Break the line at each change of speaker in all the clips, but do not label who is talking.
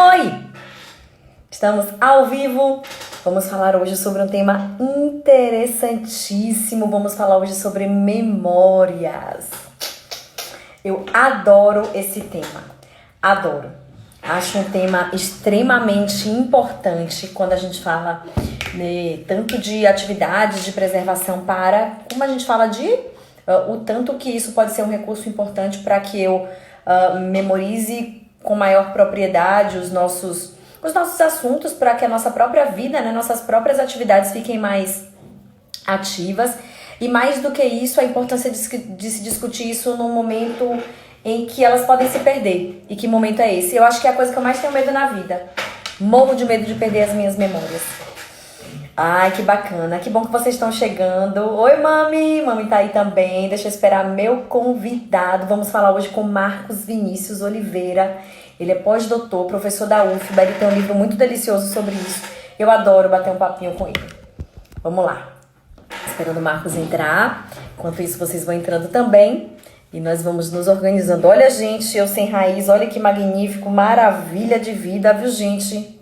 Oi! Estamos ao vivo. Vamos falar hoje sobre um tema interessantíssimo. Vamos falar hoje sobre memórias. Eu adoro esse tema. Adoro. Acho um tema extremamente importante quando a gente fala, né, tanto de atividades de preservação como a gente fala de o tanto que isso pode ser um recurso importante para que eu memorize com maior propriedade os nossos assuntos, para que a nossa própria vida, né, nossas próprias atividades fiquem mais ativas. E mais do que isso, a importância de se discutir isso num momento em que elas podem se perder. E que momento é esse? Eu acho que é a coisa que eu mais tenho medo na vida. Morro de medo de perder as minhas memórias. Ai, que bacana. Que bom que vocês estão chegando. Oi, mami. Mami tá aí também. Deixa eu esperar meu convidado. Vamos falar hoje com Marcos Vinícius Oliveira. Ele é pós-doutor, professor da UFBA. Ele tem um livro muito delicioso sobre isso. Eu adoro bater um papinho com ele. Vamos lá. Esperando o Marcos entrar. Enquanto isso, vocês vão entrando também. E nós vamos nos organizando. Olha, gente, eu sem raiz. Olha que magnífico. Maravilha de vida, viu, gente?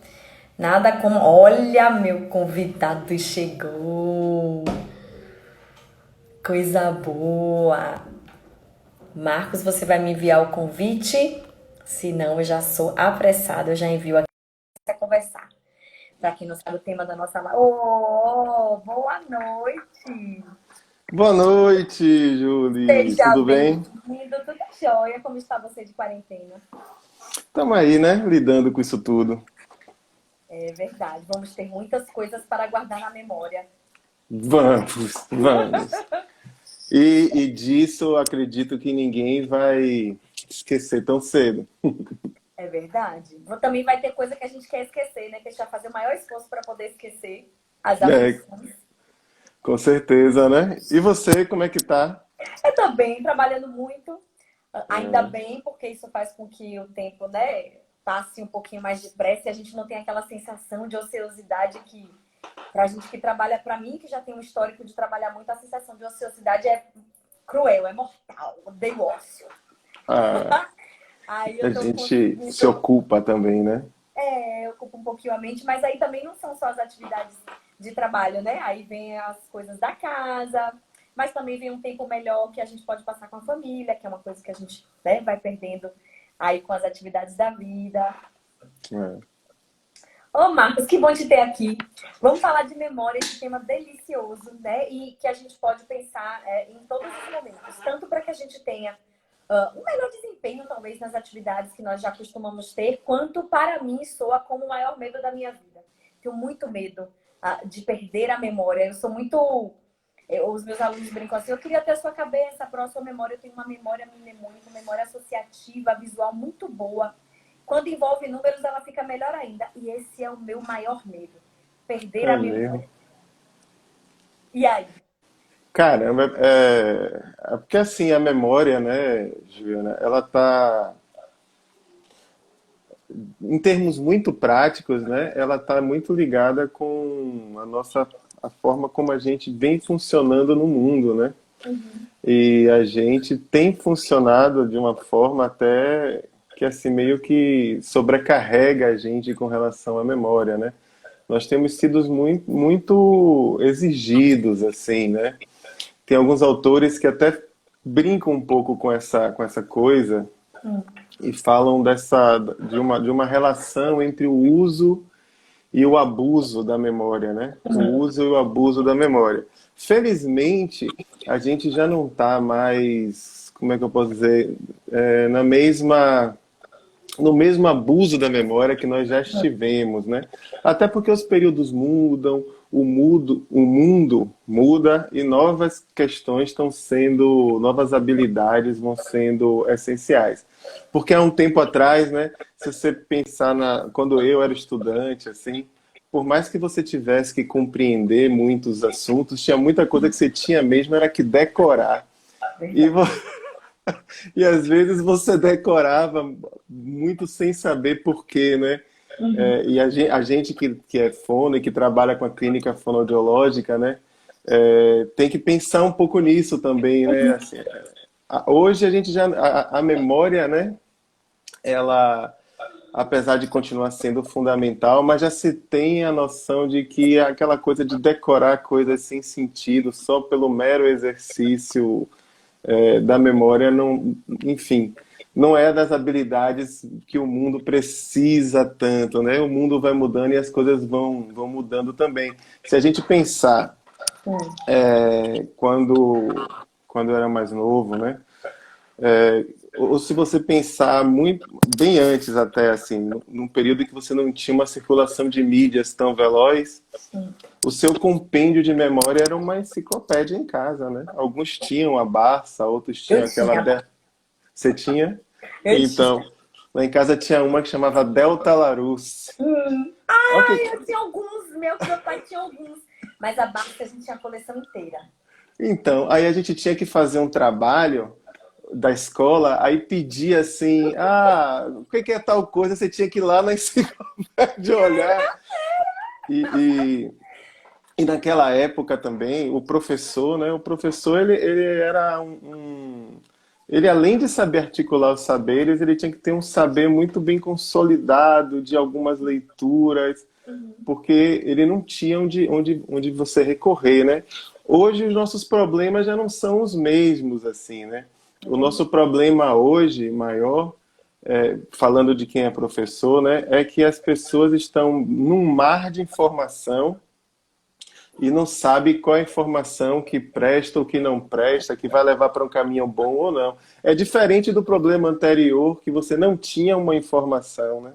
Nada como... Olha, meu convidado chegou. Coisa boa. Marcos, você vai me enviar o convite? Se não, eu já sou apressada. Eu já envio aqui para conversar. Para quem não sabe o tema da nossa live. Oh, boa noite.
Boa noite, Julie.
Seja
Tudo bem?
bem-vindo. Tudo jóia? Como está você de quarentena?
Estamos aí, né? Lidando com isso tudo.
É verdade. Vamos ter muitas coisas para guardar na memória.
Vamos. E disso eu acredito que ninguém vai esquecer tão cedo.
É verdade. Também vai ter coisa que a gente quer esquecer, né? Que a gente vai fazer o maior esforço para poder esquecer as
É,
aflições.
com certeza, né? E você, como é que tá?
Eu também trabalhando muito. Ainda
É,
bem, porque isso faz com que o tempo, né, passe um pouquinho mais depressa e a gente não tem aquela sensação de ociosidade que, pra gente que trabalha, pra mim, que já tem um histórico de trabalhar muito, a sensação de ociosidade é cruel, é mortal. Eu odeio ócio.
a,
Aí
a
eu tô
gente se
conseguindo.
ocupa também, né?
Ocupa um pouquinho a mente, mas aí também não são só as atividades de trabalho, né? Aí vem as coisas da casa, mas também vem um tempo melhor que a gente pode passar com a família, que é uma coisa que a gente, né, vai perdendo aí com as atividades da vida.
É.
Ô, Marcos, que bom te ter aqui. Vamos falar de memória, esse tema delicioso, né? E que a gente pode pensar em todos os momentos, tanto para que a gente tenha um melhor desempenho, talvez, nas atividades que nós já costumamos ter, quanto para mim soa como o maior medo da minha vida. Tenho muito medo de perder a memória. Eu sou muito... os meus alunos brincam assim, eu queria ter a sua cabeça, a próxima memória. Eu tenho uma memória mnemônica, uma memória associativa, visual muito boa. Quando envolve números, ela fica melhor ainda. E esse é o meu maior medo. Perder
É
a
mesmo.
memória. E aí?
Caramba, porque assim, a memória, né, Juliana, ela tá, em termos muito práticos, né, ela está muito ligada com a forma como a gente vem funcionando no mundo, né?
Uhum.
E a gente tem funcionado de uma forma até que assim meio que sobrecarrega a gente com relação à memória, né? Nós temos sido muito, muito exigidos, assim, né? Tem alguns autores que até brincam um pouco com essa coisa e falam de uma relação entre o uso e o abuso da memória, né? O uso e o abuso da memória. Felizmente, a gente já não está mais, como é que eu posso dizer, na mesma no mesmo abuso da memória que nós já estivemos, né? Até porque os períodos mudam, o mundo muda e novas questões estão sendo, novas habilidades vão sendo essenciais. Porque há um tempo atrás, né, se você pensar quando eu era estudante, assim, por mais que você tivesse que compreender muitos assuntos, tinha muita coisa que você tinha mesmo era que decorar. E,
Verdade.
e às vezes você decorava muito sem saber por quê, né? E a gente que é fono e que trabalha com a clínica fonoaudiológica, né? Tem que pensar um pouco nisso também, né? Assim, hoje a gente já a memória, né? Ela apesar de continuar sendo fundamental, mas já se tem a noção de que aquela coisa de decorar coisas sem sentido, só pelo mero exercício da memória, não, enfim, não é das habilidades que o mundo precisa tanto, né? O mundo vai mudando e as coisas vão mudando também. Se a gente pensar
Hum,
quando eu era mais novo, né? Ou se você pensar muito bem antes até assim, num período em que você não tinha uma circulação de mídias tão veloz,
sim.
o seu compêndio de memória era uma enciclopédia em casa, né? Alguns tinham a Barça, outros
Eu
tinham aquela
tinha,
Você tinha?
eu
Então,
tinha.
lá em casa tinha uma que chamava Delta Larousse. Ok.
Eu tinha alguns, meu pai tinha alguns. Mas a Barça a gente tinha a coleção inteira.
Então, aí a gente tinha que fazer um trabalho da escola, aí pedia assim, o que que é tal coisa? Você tinha que ir lá na enciclopédia olhar. E, e, e naquela época também, o professor, né? O professor, ele era ele, além de saber articular os saberes, ele tinha que ter um saber muito bem consolidado de algumas leituras, porque ele não tinha onde você recorrer, né? Hoje os nossos problemas já não são os mesmos, assim, né? O nosso problema hoje, maior, falando de quem é professor, né, é que as pessoas estão num mar de informação e não sabe qual é a informação que presta ou que não presta, que vai levar para um caminho bom ou não. É diferente do problema anterior, que você não tinha uma informação, né?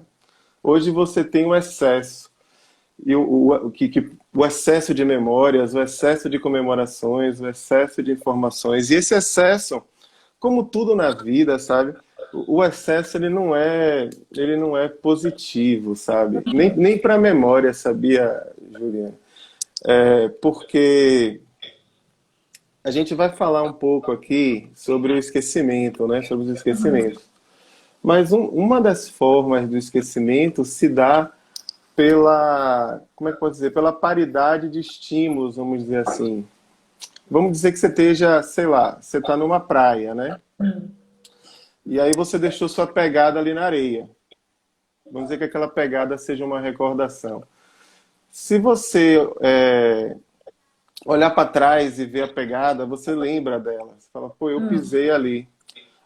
Hoje você tem um excesso. E o excesso de memórias, o excesso de comemorações, o excesso de informações. E esse excesso, como tudo na vida, sabe? O excesso ele não é positivo, sabe? Nem para a memória, sabia, Juliana? Porque a gente vai falar um pouco aqui sobre o esquecimento, né? Sobre os esquecimentos. Mas uma das formas do esquecimento se dá pela, como é que pode dizer, pela paridade de estímulos, vamos dizer assim. Vamos dizer que você esteja, sei lá, você está numa praia, né? E aí você deixou sua pegada ali na areia. Vamos dizer que aquela pegada seja uma recordação. Se você olhar para trás e ver a pegada, você lembra dela. Você fala, pô, eu pisei ali.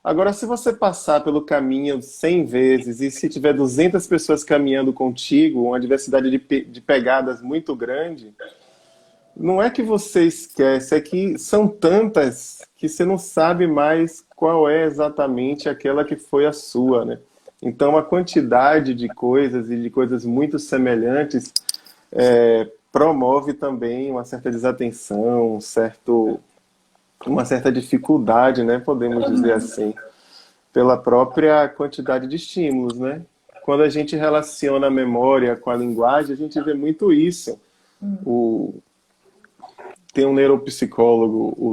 Agora, se você passar pelo caminho 100 vezes e se tiver 200 pessoas caminhando contigo, uma diversidade de pegadas muito grande, não é que você esquece, é que são tantas que você não sabe mais qual é exatamente aquela que foi a sua, né? Então, a quantidade de coisas e de coisas muito semelhantes promove também uma certa desatenção, uma certa dificuldade, né? Podemos dizer assim, pela própria quantidade de estímulos, né? Quando a gente relaciona a memória com a linguagem, a gente vê muito isso. O, Tem um neuropsicólogo, o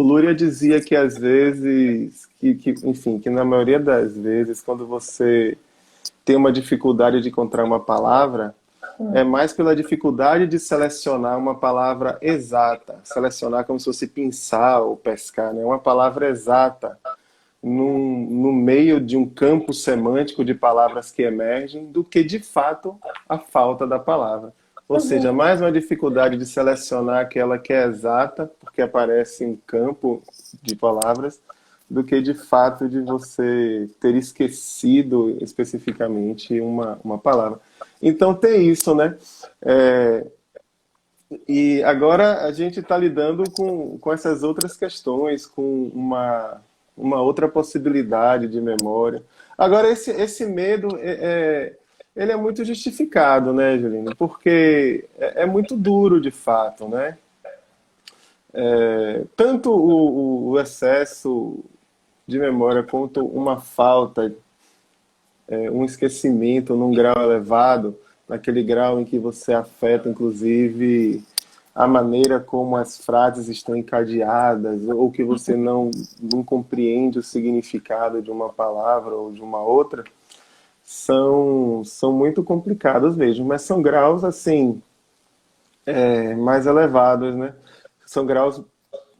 Luria dizia que às vezes, enfim, que na maioria das vezes, quando você tem uma dificuldade de encontrar uma palavra, é mais pela dificuldade de selecionar uma palavra exata, selecionar como se fosse pinçar ou pescar, né? Uma palavra exata no meio de um campo semântico de palavras que emergem, do que de fato a falta da palavra. Ou seja, mais uma dificuldade de selecionar aquela que é exata, porque aparece em campo de palavras, do que de fato de você ter esquecido especificamente uma palavra. Então tem isso, né? E agora a gente está lidando com essas outras questões, com uma outra possibilidade de memória. Agora, esse medo ele é muito justificado, né, Juliana? Porque é muito duro, de fato, né? Tanto o excesso de memória quanto uma falta, um esquecimento num grau elevado, naquele grau em que você afeta, inclusive, a maneira como as frases estão encadeadas, ou que você não compreende o significado de uma palavra ou de uma outra, são muito complicados mesmo, mas são graus, assim, mais elevados, né? São graus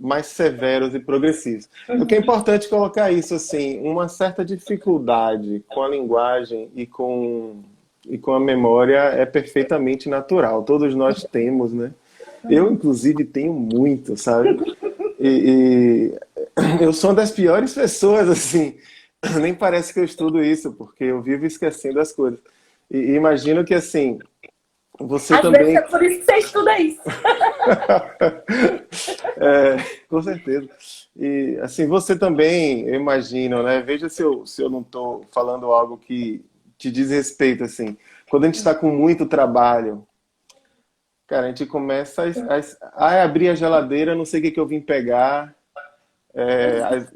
mais severos e progressivos. O que é importante colocar isso, assim, uma certa dificuldade com a linguagem e com a memória é perfeitamente natural. Todos nós temos, né? Eu, inclusive, tenho muito, sabe? Eu sou uma das piores pessoas, assim. Nem parece que eu estudo isso, porque eu vivo esquecendo as coisas. E imagino que, assim, você
Às vezes é
também.
por isso que você estuda isso.
É, com certeza. E, assim, você também, eu imagino, né? Veja se eu não estou falando algo que te diz respeito, assim. Quando a gente está com muito trabalho, cara, a gente começa a abrir a geladeira, não sei o que que eu vim pegar. É,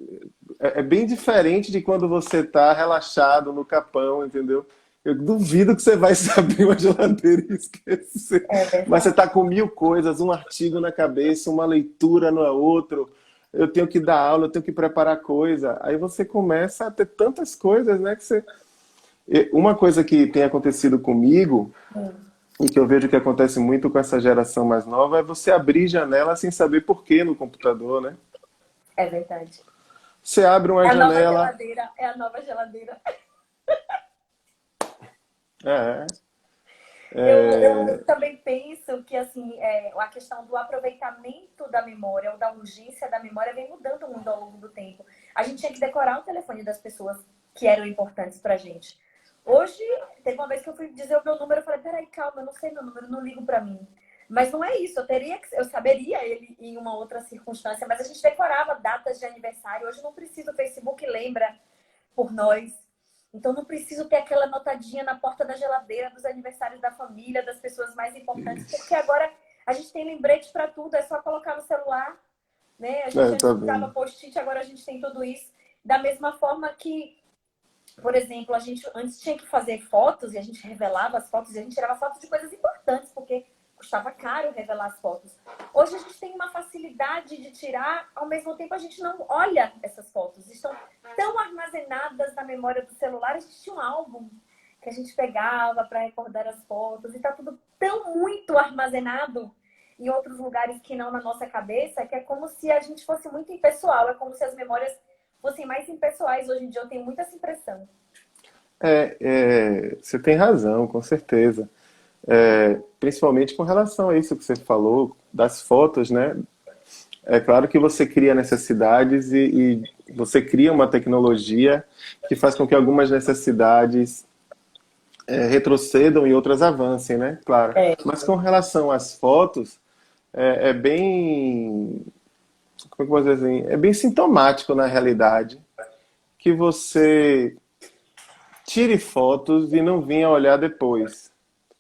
é bem diferente de quando você está relaxado no capão, entendeu? Eu duvido que você vai abrir uma geladeira e esquecer.
É
Mas você
verdade.
está com mil coisas, um artigo na cabeça, uma leitura no outro. Eu tenho que dar aula, eu tenho que preparar coisa. Aí você começa a ter tantas coisas, né? Que você... Uma coisa que tem acontecido comigo, e que eu vejo que acontece muito com essa geração mais nova, é você abrir janela sem saber por quê no computador, né?
É verdade.
Você abre
É
uma
a nova
janela.
geladeira, é a nova geladeira.
É,
Eu também penso que assim, a questão do aproveitamento da memória ou da urgência da memória vem mudando muito ao longo do tempo. A gente tinha que decorar o telefone das pessoas que eram importantes pra gente. Hoje, teve uma vez que eu fui dizer o meu número, eu falei, peraí, calma, eu não sei meu número, não ligo pra mim. Mas não é isso, eu saberia ele em uma outra circunstância, mas a gente decorava datas de aniversário. Hoje não precisa, o Facebook lembra por nós. Então não preciso ter aquela notadinha na porta da geladeira dos aniversários da família, das pessoas mais importantes, porque agora a gente tem lembrete para tudo, é só colocar no celular, né? A gente antes
tá
usava
vendo.
post-it, agora a gente tem tudo isso. Da mesma forma que, por exemplo, a gente antes tinha que fazer fotos e a gente revelava as fotos e a gente tirava fotos de coisas importantes, porque custava caro revelar as fotos. Hoje a gente tem uma facilidade de tirar, ao mesmo tempo a gente não olha essas fotos. Estão tão armazenadas na memória do celular. A gente tinha um álbum que a gente pegava para recordar as fotos e está tudo tão muito armazenado em outros lugares que não na nossa cabeça, que é como se a gente fosse muito impessoal. É como se as memórias fossem mais impessoais. Hoje em dia eu tenho muita essa impressão.
Você tem razão, com certeza. Principalmente com relação a isso que você falou, das fotos, né? É claro que você cria necessidades e você cria uma tecnologia que faz com que algumas necessidades retrocedam e outras avancem, né? Claro.
É,
Mas com relação às fotos, é bem, como é que eu posso dizer assim? É bem sintomático na realidade que você tire fotos e não venha olhar depois.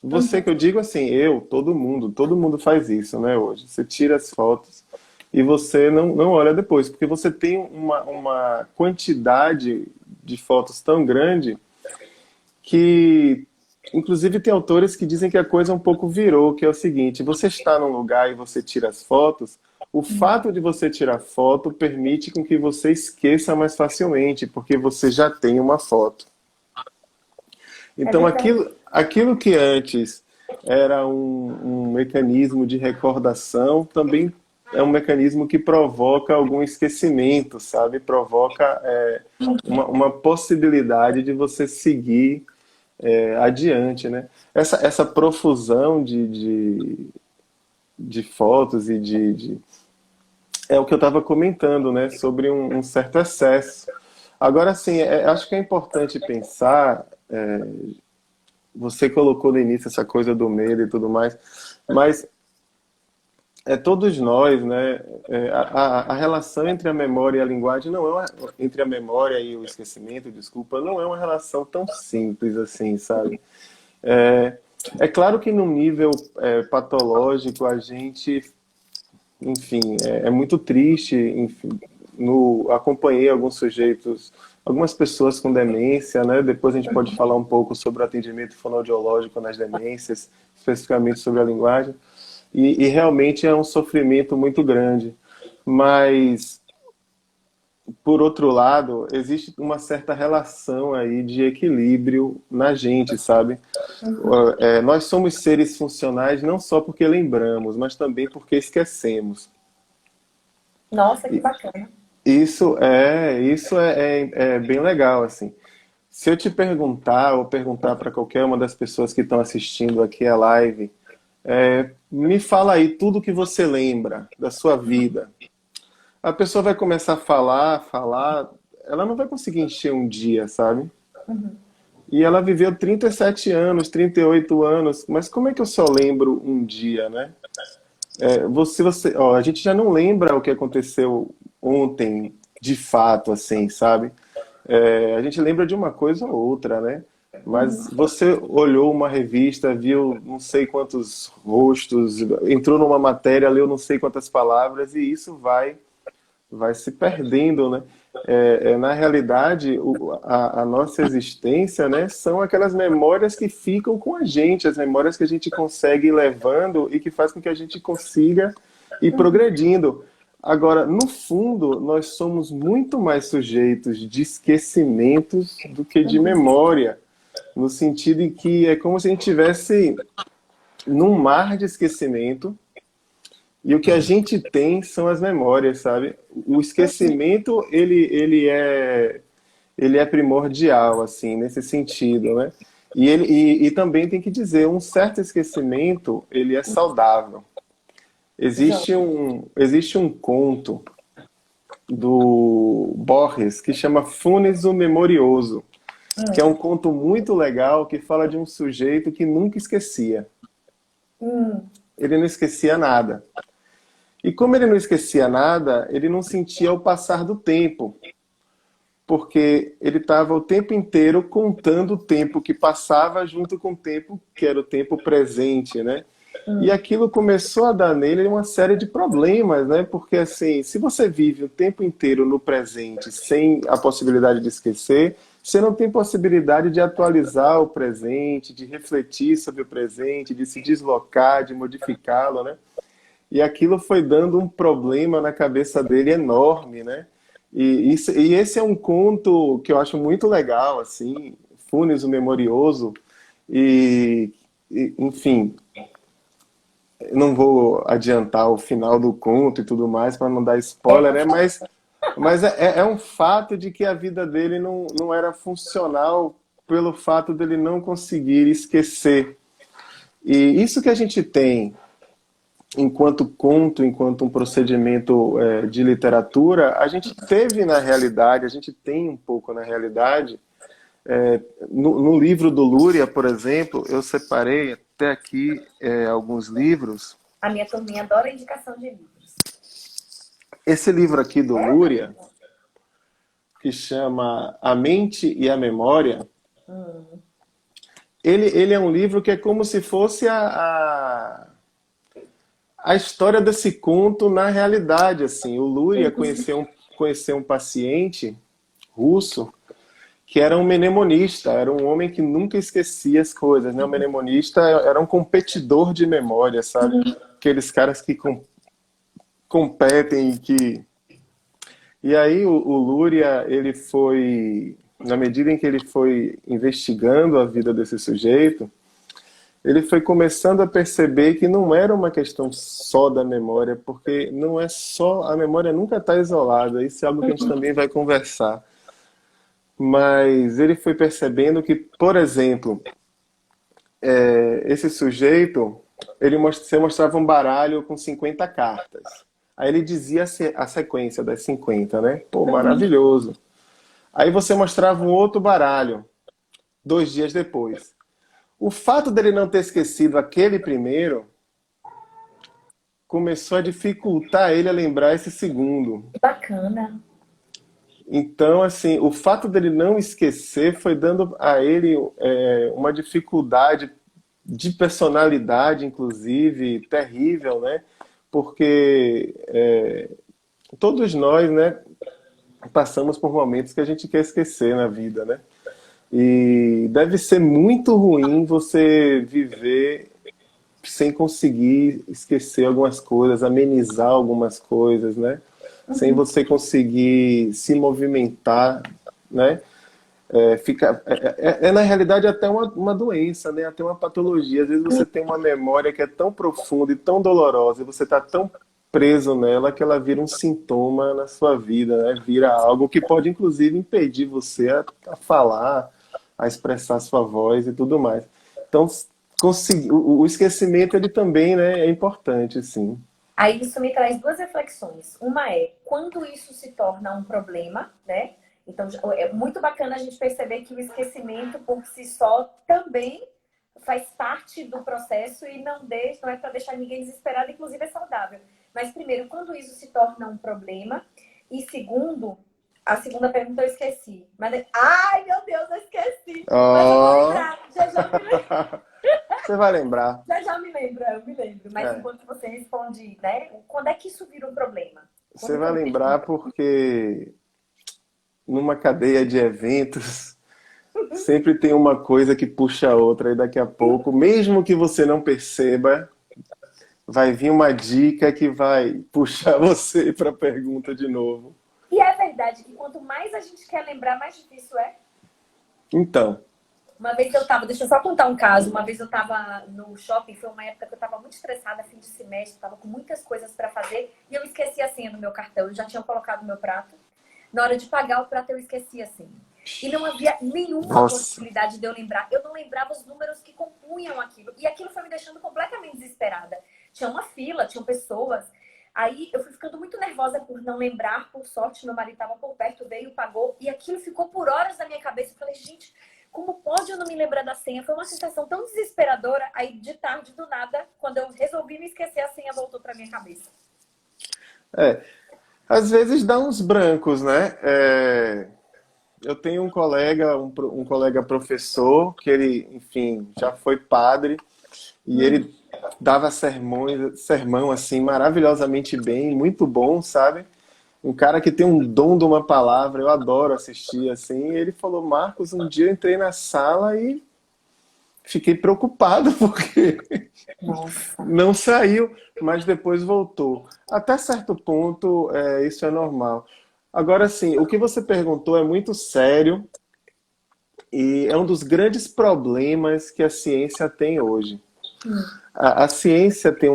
Você que eu digo assim, todo mundo faz isso, né, hoje. Você tira as fotos e você não olha depois, porque você tem uma quantidade de fotos tão grande que, inclusive, tem autores que dizem que a coisa um pouco virou, que é o seguinte, você está num lugar e você tira as fotos, o fato de você tirar foto permite com que você esqueça mais facilmente, porque você já tem uma foto.
é
Então,
verdade.
aquilo que antes era um mecanismo de recordação, também é um mecanismo que provoca algum esquecimento, sabe? Provoca uma possibilidade de você seguir adiante, né? Essa profusão de fotos é o que eu estava comentando, né? Sobre um certo excesso. Agora, sim, acho que é importante pensar. Você colocou no início essa coisa do medo e tudo mais, mas todos nós, né? A relação entre a memória e a linguagem não é entre a memória e o esquecimento, desculpa, não é uma relação tão simples assim, sabe? É, é claro que no nível patológico a gente, enfim, é muito triste, enfim, acompanhei alguns sujeitos, algumas pessoas com demência, né? Depois a gente pode falar um pouco sobre o atendimento fonoaudiológico nas demências, especificamente sobre a linguagem, e realmente é um sofrimento muito grande. Mas, por outro lado, existe uma certa relação aí de equilíbrio na gente, sabe? Nós somos seres funcionais não só porque lembramos, mas também porque esquecemos.
Nossa, que bacana.
Isso é bem legal, assim. Se eu te perguntar, ou perguntar para qualquer uma das pessoas que estão assistindo aqui a live, me fala aí tudo que você lembra da sua vida. A pessoa vai começar a falar, ela não vai conseguir encher um dia, sabe?
Uhum.
E ela viveu 37 anos, 38 anos, mas como é que eu só lembro um dia, né? Ó, a gente já não lembra o que aconteceu ontem, de fato, assim, sabe? A gente lembra de uma coisa ou outra, né? Mas você olhou uma revista, viu não sei quantos rostos, entrou numa matéria, leu não sei quantas palavras, e isso vai se perdendo, né? Na realidade, a nossa existência, né, são aquelas memórias que ficam com a gente, as memórias que a gente consegue ir levando e que faz com que a gente consiga ir progredindo. Agora, no fundo, nós somos muito mais sujeitos de esquecimentos do que de memória, no sentido em que é como se a gente estivesse num mar de esquecimento e o que a gente tem são as memórias, sabe? O esquecimento, ele é primordial, assim, nesse sentido, né? E também tem que dizer, um certo esquecimento, ele é saudável.
Exato.
Existe um conto do Borges que chama Funes o Memorioso, que é um conto muito legal que fala de um sujeito que nunca esquecia.
Hum,
Ele não esquecia nada. E como ele não esquecia nada, ele não sentia o passar do tempo, porque ele estava o tempo inteiro contando o tempo que passava junto com o tempo que era o tempo presente, né? E
hum,
aquilo começou a dar nele uma série de problemas, né? Porque assim, se você vive o tempo inteiro no presente sem a possibilidade de esquecer, você não tem possibilidade de atualizar o presente, de refletir sobre o presente, de se deslocar, de modificá-lo, né? E aquilo foi dando um problema na cabeça dele enorme, né? E esse é um conto que eu acho muito legal, assim, Funes o Memorioso, enfim, eu não vou adiantar o final do conto e tudo mais para não dar
é,
spoiler, né? Mas é um fato de que a vida dele não era funcional pelo fato dele não conseguir esquecer. E isso que a gente tem enquanto conto, enquanto um procedimento de literatura, a gente teve na realidade, a gente tem um pouco na realidade. No livro do Lúria, por exemplo, eu separei até aqui alguns livros.
a minha turminha adora indicação de livros.
Esse livro aqui do
É,
Lúria, que chama A Mente e a Memória,
hum,
ele é um livro que é como se fosse a história desse conto na realidade. Assim. O Lúria conheceu um paciente russo que era um mnemonista, era um homem que nunca esquecia as coisas, né? O mnemonista era um competidor de memória, sabe? Aqueles caras que competem e que... E aí o Lúria, ele foi, na medida em que ele foi investigando a vida desse sujeito, ele foi começando a perceber que não era uma questão só da memória, porque não é só, a memória nunca está isolada, isso é algo que a gente também vai conversar. Mas ele foi percebendo que, por exemplo, esse sujeito, você mostrava um baralho com 50 cartas. Aí ele dizia a sequência das 50, né? Pô, maravilhoso. Aí você mostrava um outro baralho, 2 dias depois. O fato dele não ter esquecido aquele primeiro começou a dificultar ele a lembrar esse segundo.
que bacana.
Então, assim, o fato dele não esquecer foi dando a ele uma dificuldade de personalidade, inclusive, terrível, né? Porque todos nós, né, passamos por momentos que a gente quer esquecer na vida, né? E deve ser muito ruim você viver sem conseguir esquecer algumas coisas, amenizar algumas coisas, né? Sem você conseguir se movimentar, né? Na realidade até uma doença, né? Até uma patologia. Às vezes você tem uma memória que é tão profunda e tão dolorosa, e você está tão preso nela que ela vira um sintoma na sua vida, né? Vira algo que pode, inclusive, impedir você a falar, a expressar sua voz e tudo mais. Então, o esquecimento, ele também, né, é importante, sim.
Aí isso me traz duas reflexões. Uma é quando isso se torna um problema, né? Então é muito bacana a gente perceber que o esquecimento por si só também faz parte do processo e não é para deixar ninguém desesperado, inclusive é saudável. Mas primeiro, quando isso se torna um problema, e segundo, a segunda pergunta eu esqueci. Ai, meu Deus, eu esqueci. Mas eu vou
Oh.
lembrar. Já me lembro.
Você vai lembrar.
Já me lembro, eu me lembro. Mas
É.
enquanto você responde, né? Quando é que isso vira um problema?
Você
Quando que
vai
eu
lembrar porque numa cadeia de eventos sempre tem uma coisa que puxa a outra e daqui a pouco, mesmo que você não perceba, vai vir uma dica que vai puxar você para a pergunta de novo.
E é verdade que quanto mais a gente quer lembrar, mais difícil é.
Então,
Uma vez eu tava, deixa eu só contar um caso. Uma vez eu tava no shopping, foi uma época que eu tava muito estressada, fim de semestre, tava com muitas coisas para fazer e eu esqueci a senha do meu cartão. Eu já tinha colocado no meu prato. Na hora de pagar o prato, eu esqueci a senha. E não havia nenhuma
nossa,
possibilidade de eu lembrar. Eu não lembrava os números que compunham aquilo. E aquilo foi me deixando completamente desesperada. Tinha uma fila, tinham pessoas. Aí eu fui ficando muito nervosa por não lembrar. Por sorte, meu marido estava por perto, veio, pagou. E aquilo ficou por horas na minha cabeça. Eu falei, gente, como pode eu não me lembrar da senha? Foi uma sensação tão desesperadora. Aí, de tarde, do nada, quando eu resolvi me esquecer, a senha voltou para minha cabeça.
é, às vezes dá uns brancos, né? Eu tenho um colega, um colega professor, que ele, enfim, já foi padre, e ele dava sermão assim, maravilhosamente bem, muito bom, sabe? Um cara que tem um dom de uma palavra, eu adoro assistir, assim. E ele falou, Marcos, um dia eu entrei na sala e fiquei preocupado, porque
Nossa.
não saiu, mas depois voltou. Até certo ponto, isso é normal. Agora, sim, o que você perguntou é muito sério e é um dos grandes problemas que a ciência tem hoje. A ciência tem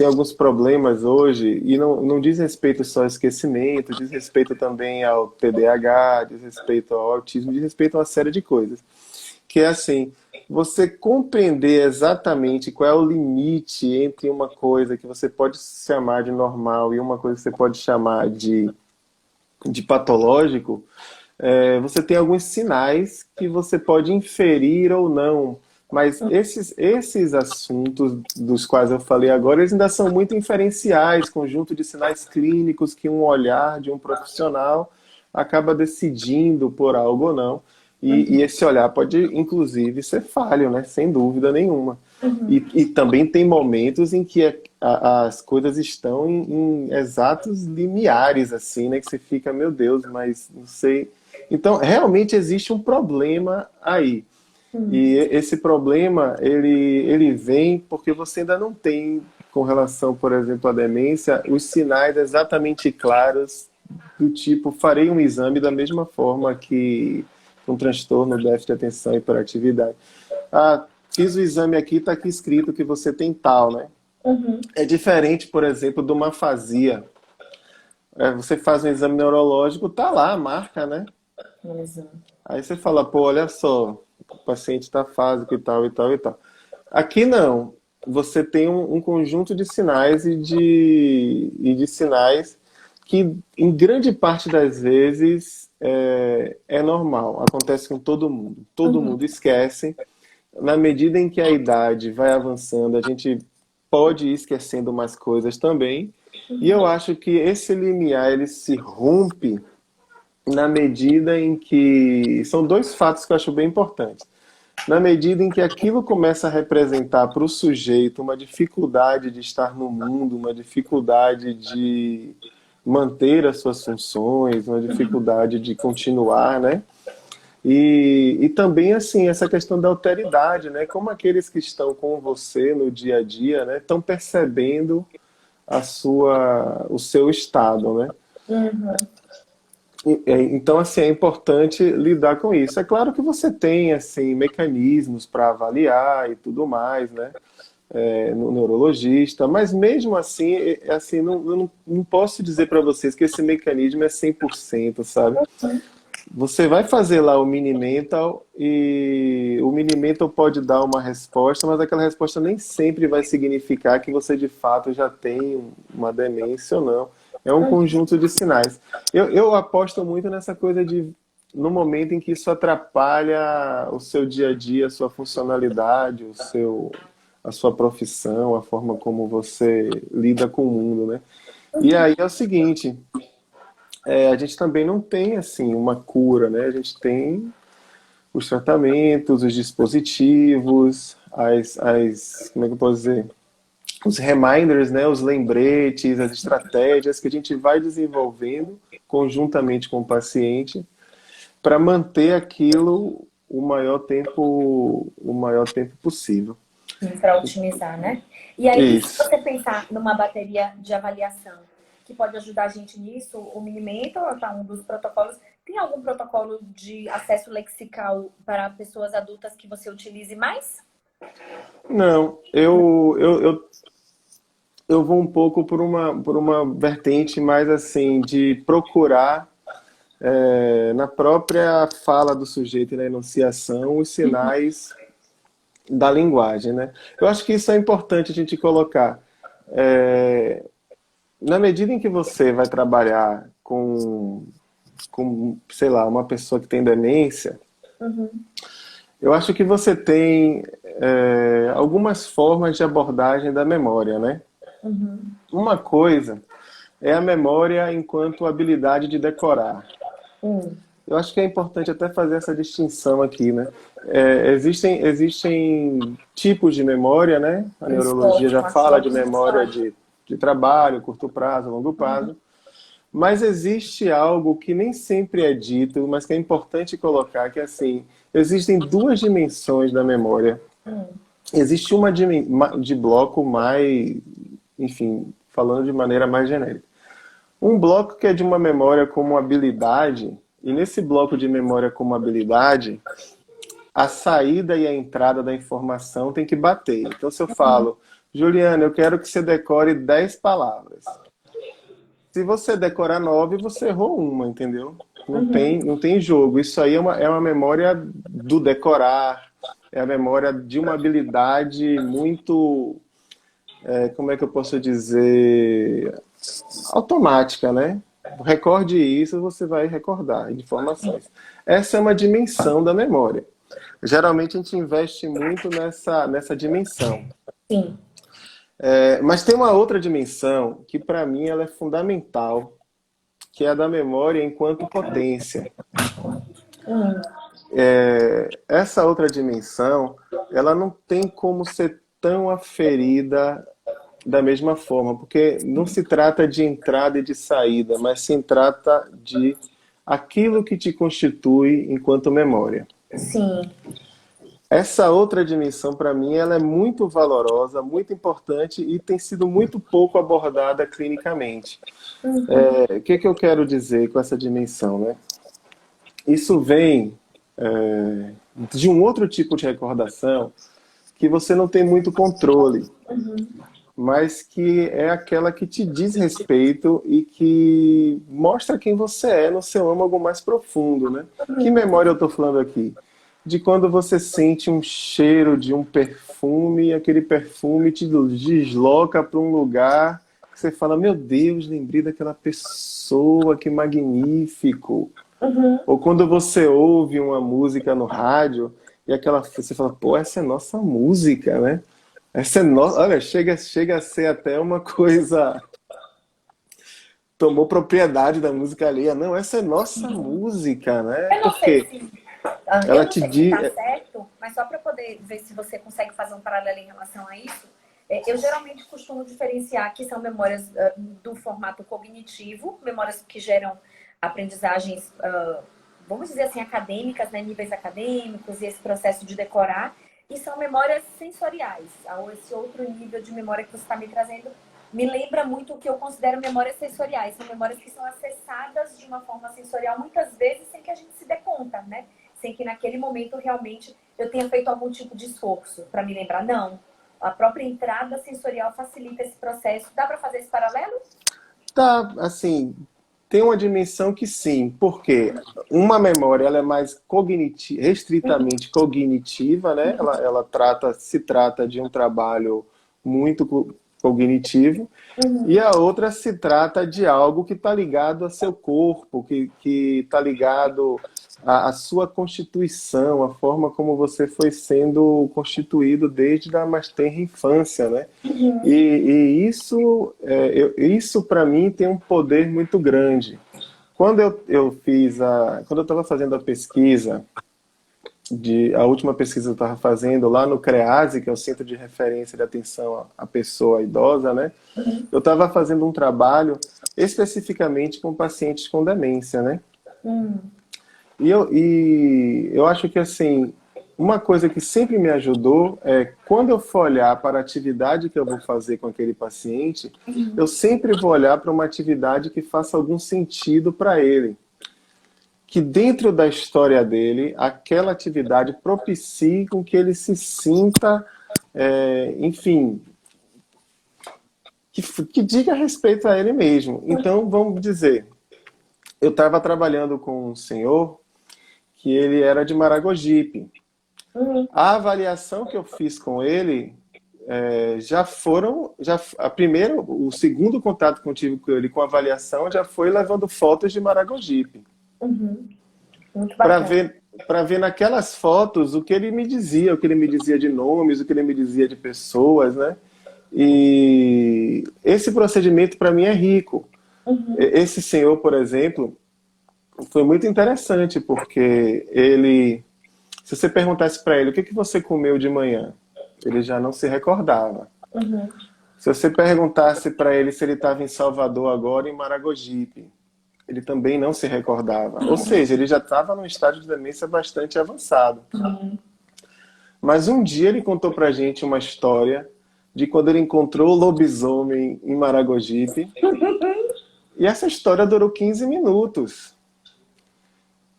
alguns problemas hoje e não diz respeito só ao esquecimento, diz respeito também ao TDAH, diz respeito ao autismo, diz respeito a uma série de coisas. Que é assim, você compreender exatamente qual é o limite entre uma coisa que você pode chamar de normal e uma coisa que você pode chamar de patológico, você tem alguns sinais que você pode inferir ou não. Mas esses assuntos dos quais eu falei agora, eles ainda são muito inferenciais, conjunto de sinais clínicos que um olhar de um profissional acaba decidindo por algo ou não. E esse olhar pode, inclusive, ser falho, né? Sem dúvida nenhuma. E também tem momentos em que as coisas estão em exatos limiares, assim, né? Que você fica, meu Deus, mas não sei. Então, realmente existe um problema aí. E esse problema, ele vem porque você ainda não tem, com relação, por exemplo, à demência, os sinais exatamente claros do tipo, farei um exame da mesma forma que um transtorno, déficit de atenção e hiperatividade. Ah, fiz o exame aqui, está aqui escrito que você tem tal, né? É diferente, por exemplo, de uma afasia. Você faz um exame neurológico, tá lá a marca, né? Aí você fala, pô, olha só, o paciente está fásico e tal, e tal, e tal. Aqui não. Você tem um conjunto de sinais e de sinais que, em grande parte das vezes, é normal. Acontece com todo mundo. Todo mundo esquece. Na medida em que a idade vai avançando, a gente pode ir esquecendo mais coisas também. E eu acho que esse limiar, ele se rompe na medida em que... São dois fatos que eu acho bem importantes. Na medida em que aquilo começa a representar para o sujeito uma dificuldade de estar no mundo, uma dificuldade de manter as suas funções, uma dificuldade de continuar, né? E também, assim, essa questão da alteridade, né? Como aqueles que estão com você no dia a dia, né? Estão percebendo o seu estado, né? Então, assim, é importante lidar com isso. É claro que você tem, assim, mecanismos para avaliar e tudo mais, né? no neurologista, mas mesmo assim, assim eu não posso dizer para vocês que esse mecanismo é 100%, sabe? Você vai fazer lá o mini mental e o mini mental pode dar uma resposta, mas aquela resposta nem sempre vai significar que você de fato já tem uma demência ou não. É um conjunto de sinais. Eu aposto muito nessa coisa de, no momento em que isso atrapalha o seu dia a dia, a sua funcionalidade, a sua profissão, a forma como você lida com o mundo, né? E aí é o seguinte, a gente também não tem assim uma cura, né? A gente tem os tratamentos, os dispositivos, como é que eu posso dizer? Os reminders, né? Os lembretes, as estratégias que a gente vai desenvolvendo conjuntamente com o paciente para manter aquilo o maior tempo possível.
Para otimizar, né? E aí, se
Isso.
você pensar numa bateria de avaliação que pode ajudar a gente nisso, o Minimentor tá um dos protocolos. Tem algum protocolo de acesso lexical para pessoas adultas que você utilize mais?
Não, eu vou um pouco por uma vertente mais assim de procurar na própria fala do sujeito e na enunciação os sinais da linguagem, né? Eu acho que isso é importante a gente colocar. É, Na medida em que você vai trabalhar com, sei lá, uma pessoa que tem demência, eu acho que você tem algumas formas de abordagem da memória, né? Uma coisa é a memória enquanto habilidade de decorar. Eu acho que é importante até fazer essa distinção aqui, né? Existem tipos de memória, né? A neurologia já fala de memória de trabalho, curto prazo, longo prazo. Mas existe algo que nem sempre é dito, mas que é importante colocar, que é assim, existem duas dimensões da memória. Existe uma de bloco mais, enfim, falando de maneira mais genérica. Um bloco que é de uma memória como habilidade, e nesse bloco de memória como habilidade, a saída e a entrada da informação tem que bater. Então, se eu falo, Juliana, eu quero que você decore 10 palavras. Se você decorar 9, você errou uma, entendeu? Não tem jogo. Isso aí é uma memória do decorar, é a memória de uma habilidade muito, como é que eu posso dizer, automática, né? Recorde isso, você vai recordar informações. Essa é uma dimensão da memória. Geralmente a gente investe muito nessa dimensão.
Sim.
Mas tem uma outra dimensão que para mim ela é fundamental, que é a da memória enquanto potência. Essa outra dimensão, ela não tem como ser tão aferida da mesma forma, porque não se trata de entrada e de saída, mas se trata de aquilo que te constitui enquanto memória.
Sim.
Essa outra dimensão, para mim, ela é muito valorosa, muito importante e tem sido muito pouco abordada clinicamente. O que eu quero dizer com essa dimensão, né? Isso vem de um outro tipo de recordação que você não tem muito controle, mas que é aquela que te diz respeito e que mostra quem você é no seu âmago mais profundo, né? Que memória eu estou falando aqui? De quando você sente um cheiro de um perfume e aquele perfume te desloca para um lugar que você fala, meu Deus, lembrei daquela pessoa, que magnífico. Ou quando você ouve uma música no rádio e você fala, pô, essa é nossa música, né? Essa é nossa, olha, chega a ser até uma coisa, tomou propriedade da música alheia. Não, essa é nossa música, né?
Eu não sei
Porque
se eu
ela
não
te
sei se
diz,
está certo, mas só para poder ver se você consegue fazer um paralelo em relação a isso, eu geralmente costumo diferenciar que são memórias do formato cognitivo, memórias que geram aprendizagens, vamos dizer assim, acadêmicas, né, níveis acadêmicos, e esse processo de decorar, e são memórias sensoriais. Esse outro nível de memória que você está me trazendo me lembra muito o que eu considero memórias sensoriais. São memórias que são acessadas de uma forma sensorial, muitas vezes sem que a gente se dê conta, né? Sem que naquele momento realmente eu tenha feito algum tipo de esforço para me lembrar. Não. a própria entrada sensorial facilita esse processo. Dá para fazer esse paralelo?
Tá, assim, tem uma dimensão que sim, porque uma memória ela é mais restritamente cognitiva, né? Ela se trata de um trabalho muito cognitivo, e a outra se trata de algo que está ligado a seu corpo, que está ligado à sua constituição, a forma como você foi sendo constituído desde a mais tenra infância, né? E isso para mim tem um poder muito grande. Quando quando eu estava fazendo a pesquisa, a última pesquisa que eu estava fazendo lá no CREASE, que é o Centro de Referência de Atenção à Pessoa Idosa, né? Eu estava fazendo um trabalho especificamente com pacientes com demência, né? E eu acho que, assim, uma coisa que sempre me ajudou é, quando eu for olhar para a atividade que eu vou fazer com aquele paciente, eu sempre vou olhar para uma atividade que faça algum sentido para ele. Que dentro da história dele, aquela atividade propicie com que ele se sinta, enfim, que diga respeito a ele mesmo. Então, vamos dizer, eu estava trabalhando com um senhor que ele era de Maragogipe. A avaliação que eu fiz com ele o segundo contato que eu tive com ele com a avaliação já foi levando fotos de Maragogipe.
Muito
Para
bacana.
ver naquelas fotos o que ele me dizia, o que ele me dizia de nomes, o que ele me dizia de pessoas, né? E esse procedimento para mim é rico. Esse senhor, por exemplo, foi muito interessante porque se você perguntasse para ele o que você comeu de manhã, ele já não se recordava. Se você perguntasse para ele se ele estava em Salvador agora, em Maragogipe, ele também não se recordava. Ou seja, ele já estava num estágio de demência bastante avançado. Mas um dia ele contou pra gente uma história de quando ele encontrou o lobisomem em Maragogipe. E essa história durou 15 minutos.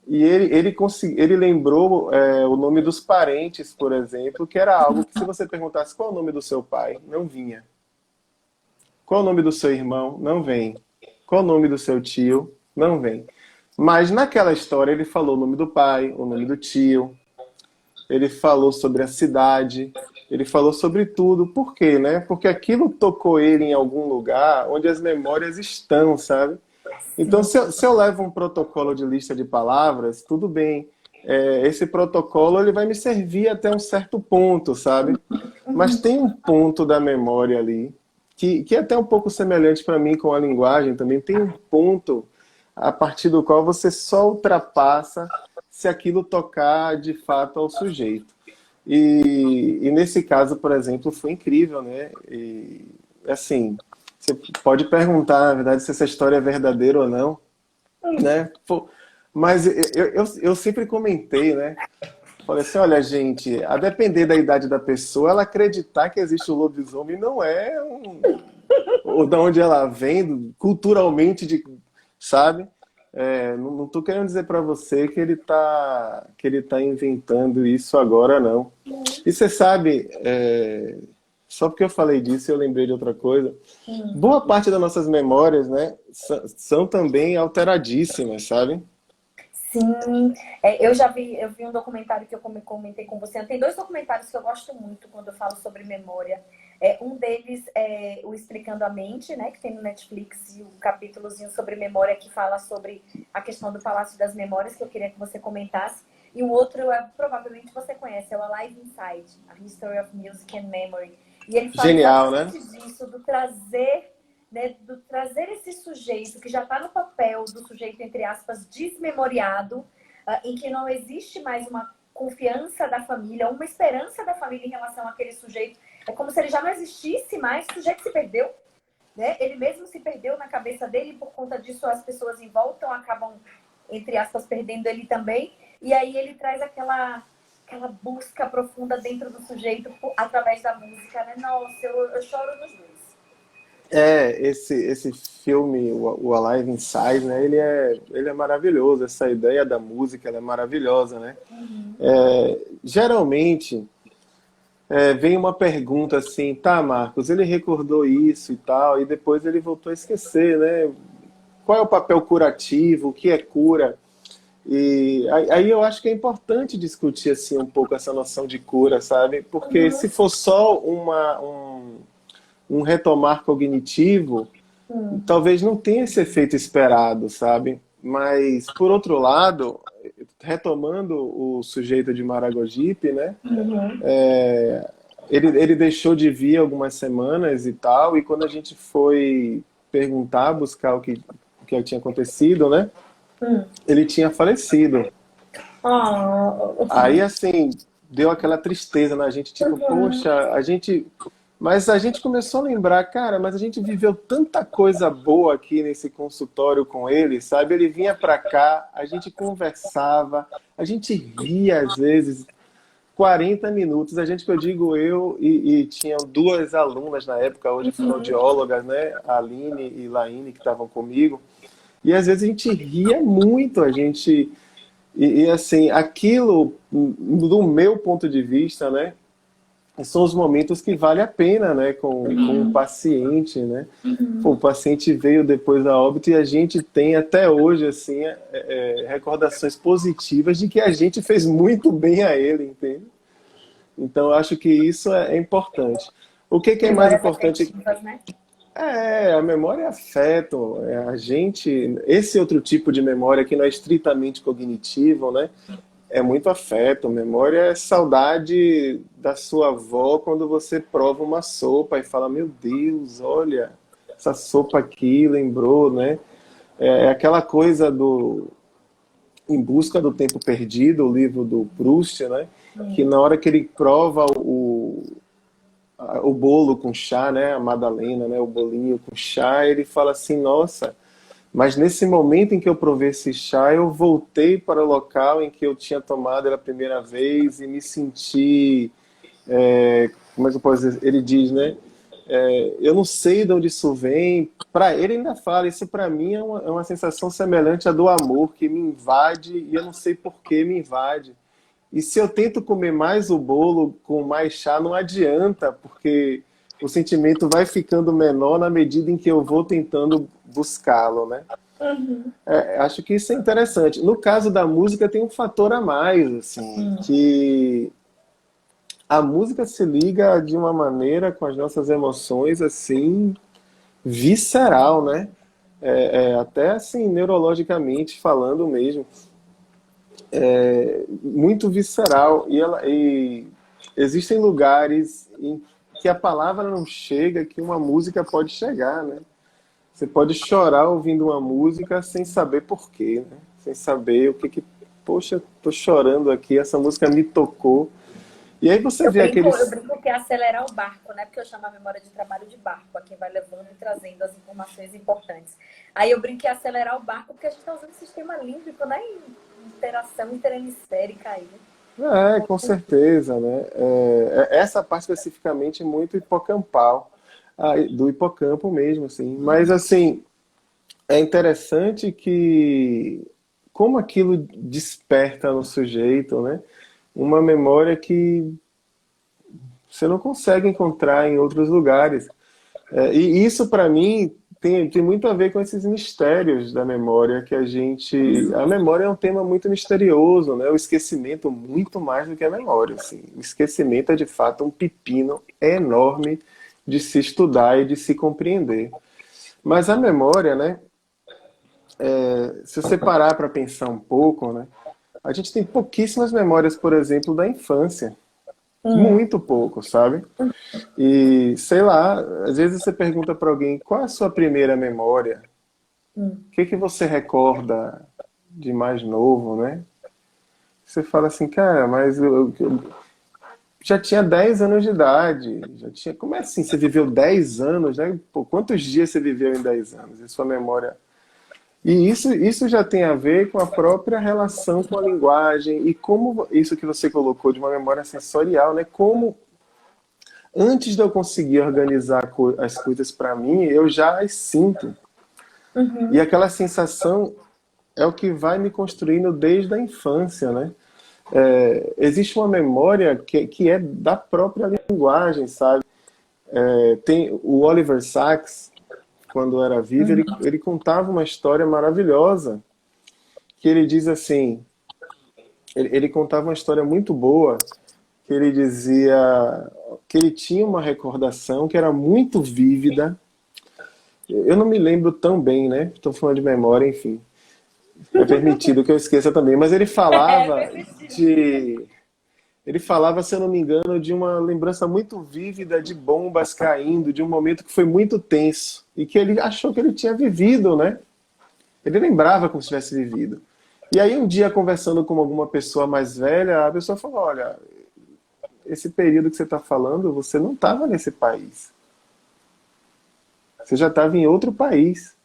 E ele lembrou o nome dos parentes, por exemplo, que era algo que se você perguntasse qual é o nome do seu pai, não vinha. Qual é o nome do seu irmão? Não vem. Qual é o nome do seu tio? Não vem. Mas naquela história ele falou o nome do pai, o nome do tio, ele falou sobre a cidade, ele falou sobre tudo. Por quê, né? Porque aquilo tocou ele em algum lugar onde as memórias estão, sabe? Então, se eu levo um protocolo de lista de palavras, tudo bem. Esse protocolo ele vai me servir até um certo ponto, sabe? Mas tem um ponto da memória ali que é até um pouco semelhante para mim com a linguagem também. Tem um ponto a partir do qual você só ultrapassa se aquilo tocar de fato ao sujeito. E nesse caso, por exemplo, foi incrível, né? E, assim, você pode perguntar, na verdade, se essa história é verdadeira ou não, né? Pô, mas eu sempre comentei, né? Falei assim, olha, gente, a depender da idade da pessoa, ela acreditar que existe o lobisomem não é ou de onde ela vem, culturalmente, sabe? Não estou querendo dizer para você que ele tá inventando isso agora, não. E você sabe, só porque eu falei disso eu lembrei de outra coisa. Boa parte das nossas memórias, né, são também alteradíssimas, sabe?
Sim, eu vi um documentário que eu comentei com você. Tem dois documentários que eu gosto muito quando eu falo sobre memória. Um deles é o Explicando a Mente, né, que tem no Netflix, e o capítulozinho sobre memória que fala sobre a questão do Palácio das Memórias, que eu queria que você comentasse. E o outro, provavelmente você conhece, é o Alive Inside, A History of Music and Memory. E ele fala
Genial, né?
exatamente disso, do trazer, né, do trazer esse sujeito que já está no papel do sujeito, entre aspas, desmemoriado, em que não existe mais uma confiança da família, uma esperança da família em relação àquele sujeito. É como se ele já não existisse mais, o sujeito se perdeu, né? Ele mesmo se perdeu na cabeça dele, e por conta disso as pessoas em volta acabam, entre aspas, perdendo ele também. E aí ele traz aquela busca profunda dentro do sujeito através da música, né? Nossa, eu choro nos dois.
Esse filme, o Alive Inside, né, ele é maravilhoso. Essa ideia da música ela é maravilhosa, né? Geralmente, vem uma pergunta assim, tá, Marcos, ele recordou isso e tal, e depois ele voltou a esquecer, né? Qual é o papel curativo? O que é cura? E aí eu acho que é importante discutir assim um pouco essa noção de cura, sabe? Porque se for só um retomar cognitivo, talvez não tenha esse efeito esperado, sabe? Mas, por outro lado, retomando o sujeito de Maragogipe, né? Ele deixou de vir algumas semanas e tal, e quando a gente foi perguntar, buscar o que tinha acontecido, né? Ele tinha falecido.
Oh.
Aí, assim, deu aquela tristeza na gente, tipo, poxa, a gente. Mas a gente começou a lembrar, cara, mas a gente viveu tanta coisa boa aqui nesse consultório com ele, sabe? Ele vinha pra cá, a gente conversava, a gente ria às vezes, 40 minutos, a gente, que eu digo eu, e tinham duas alunas na época, hoje fonoaudiólogas, né? A Aline e Laine, que estavam comigo, e às vezes a gente ria muito, a gente. Assim, aquilo, do meu ponto de vista, né? São os momentos que vale a pena, né? Com o paciente, né? Pô, o paciente veio depois da óbito e a gente tem até hoje, assim, recordações positivas de que a gente fez muito bem a ele, entende? Então, eu acho que isso é importante. O que é mais
Memórias
importante?
afetivas, né?
A memória é afeto, a gente, esse outro tipo de memória que não é estritamente cognitivo, né? É muito afeto. Memória é saudade da sua avó quando você prova uma sopa e fala, meu Deus, olha, essa sopa aqui lembrou, né? É aquela coisa do Em Busca do Tempo Perdido, o livro do Proust, né? Que na hora que ele prova o bolo com chá, né? A Madalena, né? O bolinho com chá, ele fala assim, nossa, mas nesse momento em que eu provei esse chá, eu voltei para o local em que eu tinha tomado ele a primeira vez e me senti, como é que eu posso dizer? Ele diz, né? Eu não sei de onde isso vem. Para ele ainda fala, isso para mim é uma sensação semelhante à do amor que me invade e eu não sei por que me invade. E se eu tento comer mais o bolo com mais chá, não adianta, porque o sentimento vai ficando menor na medida em que eu vou tentando buscá-lo, né? Acho que isso é interessante. No caso da música, tem um fator a mais, assim, que a música se liga de uma maneira com as nossas emoções, assim, visceral, né? Até assim, neurologicamente falando mesmo, muito visceral. E existem lugares em que a palavra não chega, que uma música pode chegar, né? Você pode chorar ouvindo uma música sem saber porquê, né? Sem saber o que. Poxa, tô chorando aqui, essa música me tocou. E aí você vê
Eu
aqueles.
brinco que é acelerar o barco, né? Porque eu chamo a memória de trabalho de barco, a quem vai levando e trazendo as informações importantes. Aí eu brinco que é acelerar o barco porque a gente está usando o sistema límbico, né? Em interação interhemisférica aí.
Com certeza, né? Essa parte especificamente é muito hipocampal, do hipocampo mesmo, assim. Mas, assim, é interessante que como aquilo desperta no sujeito, né? Uma memória que você não consegue encontrar em outros lugares. E isso, para mim, tem muito a ver com esses mistérios da memória que a gente. A memória é um tema muito misterioso, né? O esquecimento, muito mais do que a memória. Assim. O esquecimento é, de fato, um pepino enorme de se estudar e de se compreender. Mas a memória, né? Se você parar para pensar um pouco, né? A gente tem pouquíssimas memórias, por exemplo, da infância. Muito pouco, sabe? E, sei lá, às vezes você pergunta para alguém qual é a sua primeira memória? O que você recorda de mais novo, né? Você fala assim, cara, mas eu já tinha 10 anos de idade. Já tinha... Como é assim? Você viveu 10 anos, né? Pô, quantos dias você viveu em 10 anos? E sua memória. E isso já tem a ver com a própria relação com a linguagem e como isso que você colocou de uma memória sensorial, né? Como antes de eu conseguir organizar as coisas para mim, eu já as sinto. E aquela sensação é o que vai me construindo desde a infância, né? existe uma memória que é da própria linguagem, sabe? Tem o Oliver Sacks, quando era vivo, ele contava uma história maravilhosa, que ele diz assim, ele contava uma história muito boa, que ele dizia que ele tinha uma recordação que era muito vívida. Eu não me lembro tão bem, né? Estou falando de memória, enfim. É permitido que eu esqueça também. Mas ele falava de... Ele falava, se eu não me engano, de uma lembrança muito vívida de bombas caindo, de um momento que foi muito tenso. E que ele achou que ele tinha vivido, né? Ele lembrava como se tivesse vivido. E aí um dia, conversando com alguma pessoa mais velha, a pessoa falou, olha, esse período que você está falando, você não estava nesse país. Você já estava em outro país.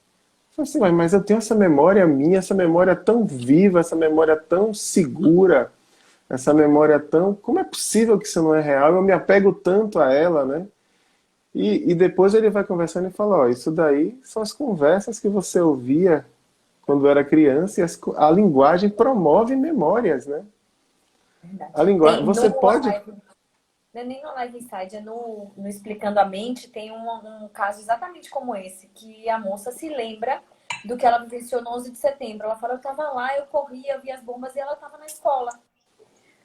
Eu falei assim, mas eu tenho essa memória minha, essa memória tão viva, essa memória tão segura, essa memória tão... Como é possível que isso não é real? Eu me apego tanto a ela, né? E depois ele vai conversando e fala, ó, isso daí são as conversas que você ouvia quando era criança e a linguagem promove memórias, né? A
Verdade.
linguagem,
Tem
você
no
pode...
live, não é nem no Live Inside, é no Explicando a Mente, tem um caso exatamente como esse, que a moça se lembra do que ela vivenciou no 11 de setembro. Ela fala, eu tava lá, eu corria, eu vi as bombas e ela tava na escola.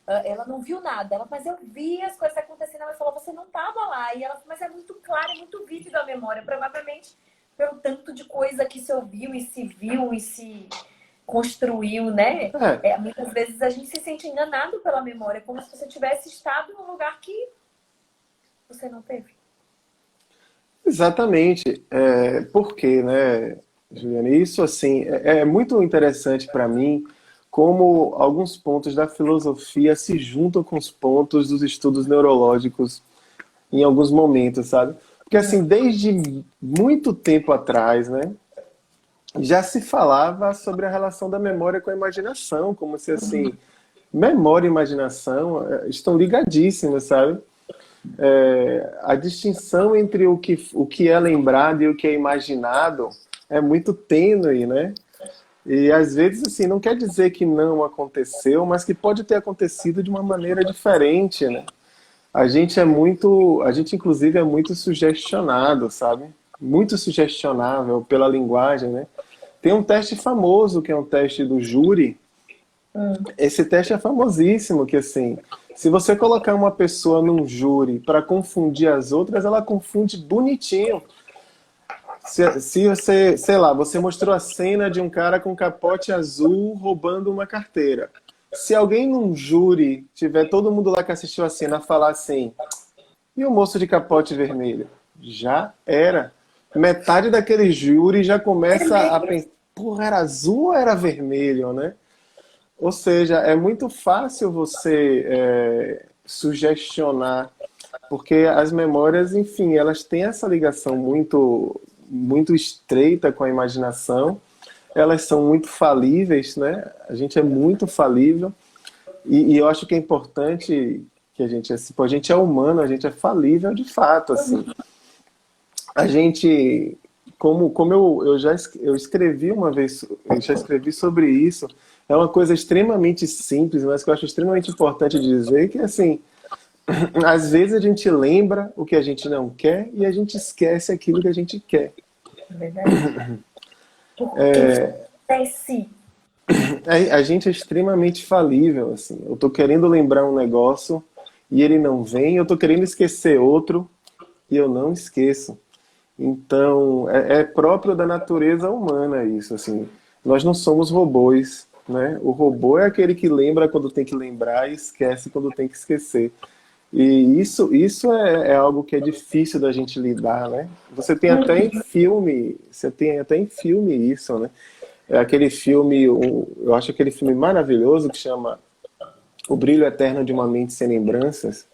Ela não viu nada, mas eu vi as coisas acontecendo. Ela falou, você não tava lá. E ela falou, mas é muito claro, é muito vívido a memória. Provavelmente pelo tanto de coisa que se ouviu e se viu e se construiu, né?
É,
Muitas vezes a gente se sente enganado pela memória, como se você tivesse estado num lugar que você não teve.
exatamente. Por quê, né, Juliana? Isso, assim, é muito interessante para mim como alguns pontos da filosofia se juntam com os pontos dos estudos neurológicos em alguns momentos, sabe? Porque, assim, desde muito tempo atrás, né, já se falava sobre a relação da memória com a imaginação, como se, assim, memória e imaginação estão ligadíssimas, sabe? A distinção entre o que é lembrado e o que é imaginado é muito tênue, né? E às vezes, assim, não quer dizer que não aconteceu, mas que pode ter acontecido de uma maneira diferente, né? A gente inclusive é muito sugestionado, sabe? Muito sugestionável pela linguagem, né? Tem um teste famoso, que é um teste do júri. Esse teste é famosíssimo, que assim, se você colocar uma pessoa num júri para confundir as outras, ela confunde bonitinho. Se você, sei lá, você mostrou a cena de um cara com capote azul roubando uma carteira. Se alguém num júri, tiver todo mundo lá que assistiu a cena, falar assim, e o moço de capote vermelho? Já era. Metade daquele júri já começa a pensar, porra, era azul ou era vermelho, né? Ou seja, é muito fácil você sugestionar, porque as memórias, enfim, elas têm essa ligação muito estreita com a imaginação, elas são muito falíveis, né? A gente é muito falível, e eu acho que é importante que a gente, assim, pô, a gente é humano, a gente é falível de fato, assim. A gente, como eu escrevi uma vez, eu já escrevi sobre isso, é uma coisa extremamente simples, mas que eu acho extremamente importante dizer, que assim, às vezes a gente lembra o que a gente não quer e a gente esquece aquilo que a gente quer.
É verdade. Porque esquece.
A gente é extremamente falível, assim. Eu tô querendo lembrar um negócio e ele não vem, eu tô querendo esquecer outro e eu não esqueço. Então, é próprio da natureza humana isso, assim. Nós não somos robôs, né? O robô é aquele que lembra quando tem que lembrar e esquece quando tem que esquecer. E isso é algo que é difícil da gente lidar, né? Você tem até em filme isso, né? É aquele filme, eu acho aquele filme maravilhoso que chama O Brilho Eterno de uma Mente Sem Lembranças,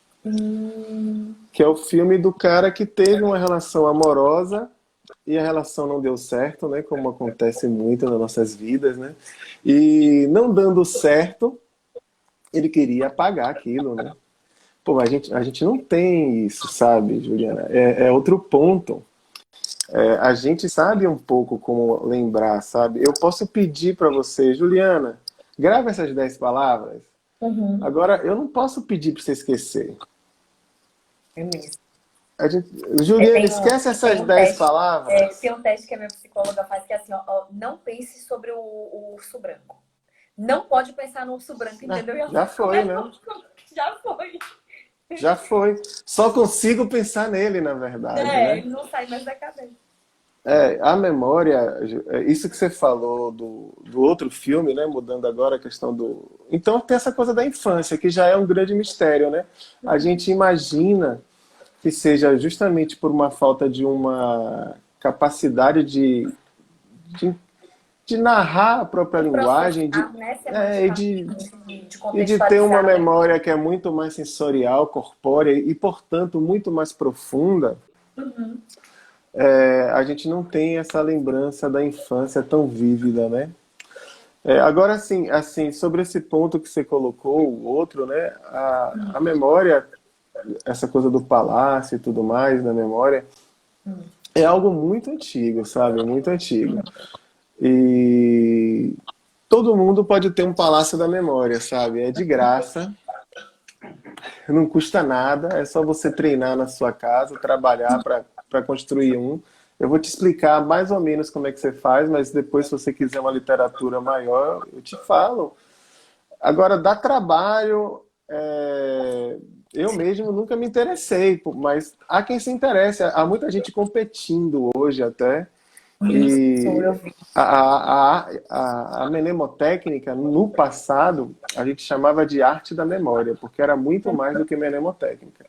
que é o filme do cara que teve uma relação amorosa e a relação não deu certo, né? Como acontece muito nas nossas vidas, né? E não dando certo, ele queria apagar aquilo, né? Pô, a gente não tem isso, sabe, Juliana? É outro ponto. A gente sabe um pouco como lembrar, sabe? Eu posso pedir para você, Juliana, grava essas 10 palavras.
Uhum.
Agora, eu não posso pedir para você esquecer.
É mesmo.
A gente,
É,
Juliana, esquece essas 10
tem
palavras.
um teste que a minha psicóloga faz que é assim, ó, não pense sobre o urso branco. Não pode pensar no urso branco, entendeu? E ela
Já foi,
começa,
né?
já foi.
Já foi. Só consigo pensar nele, na verdade,
É,
né?
ele não sai mais da cabeça.
A memória, isso que você falou do outro filme, né? Mudando agora a questão do. Então tem essa coisa da infância, que já é um grande mistério, né? A gente imagina que seja justamente por uma falta de uma capacidade de, de narrar a própria
De
linguagem,
processar, né,
é,
semanticamente, de
e de ter
contextualizar
uma
a memória.
memória que é muito mais sensorial, corpórea e, portanto, muito mais profunda. A gente não tem essa lembrança da infância tão vívida, né? Agora, assim, sobre esse ponto que você colocou, o outro, né? A memória, essa coisa do palácio e tudo mais na memória, é algo muito antigo, sabe? Muito antigo. E todo mundo pode ter um palácio da memória, sabe? É de graça, não custa nada, é só você treinar na sua casa, trabalhar para construir um. Eu vou te explicar mais ou menos como é que você faz, mas depois, se você quiser uma literatura maior, eu te falo. Agora, dá trabalho. Eu mesmo nunca me interessei, mas há quem se interesse. Há muita gente competindo hoje até.
Isso,
E
eu vi.
a mnemotécnica, no passado, a gente chamava de arte da memória, porque era muito mais do que mnemotécnica.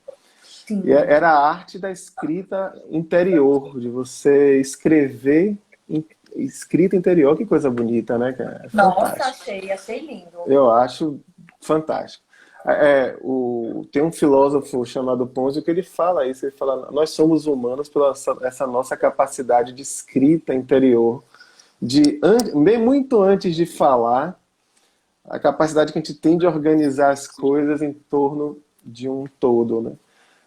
E
Sim.
era a arte da escrita interior, de você escrever escrita interior. Que coisa bonita, né, cara? É
Nossa,
fantástico.
achei lindo.
Eu acho fantástico. Tem um filósofo chamado Ponzio que ele fala isso, ele fala, nós somos humanos pela essa nossa capacidade de escrita interior, bem muito antes de falar, a capacidade que a gente tem de organizar as coisas em torno de um todo, né?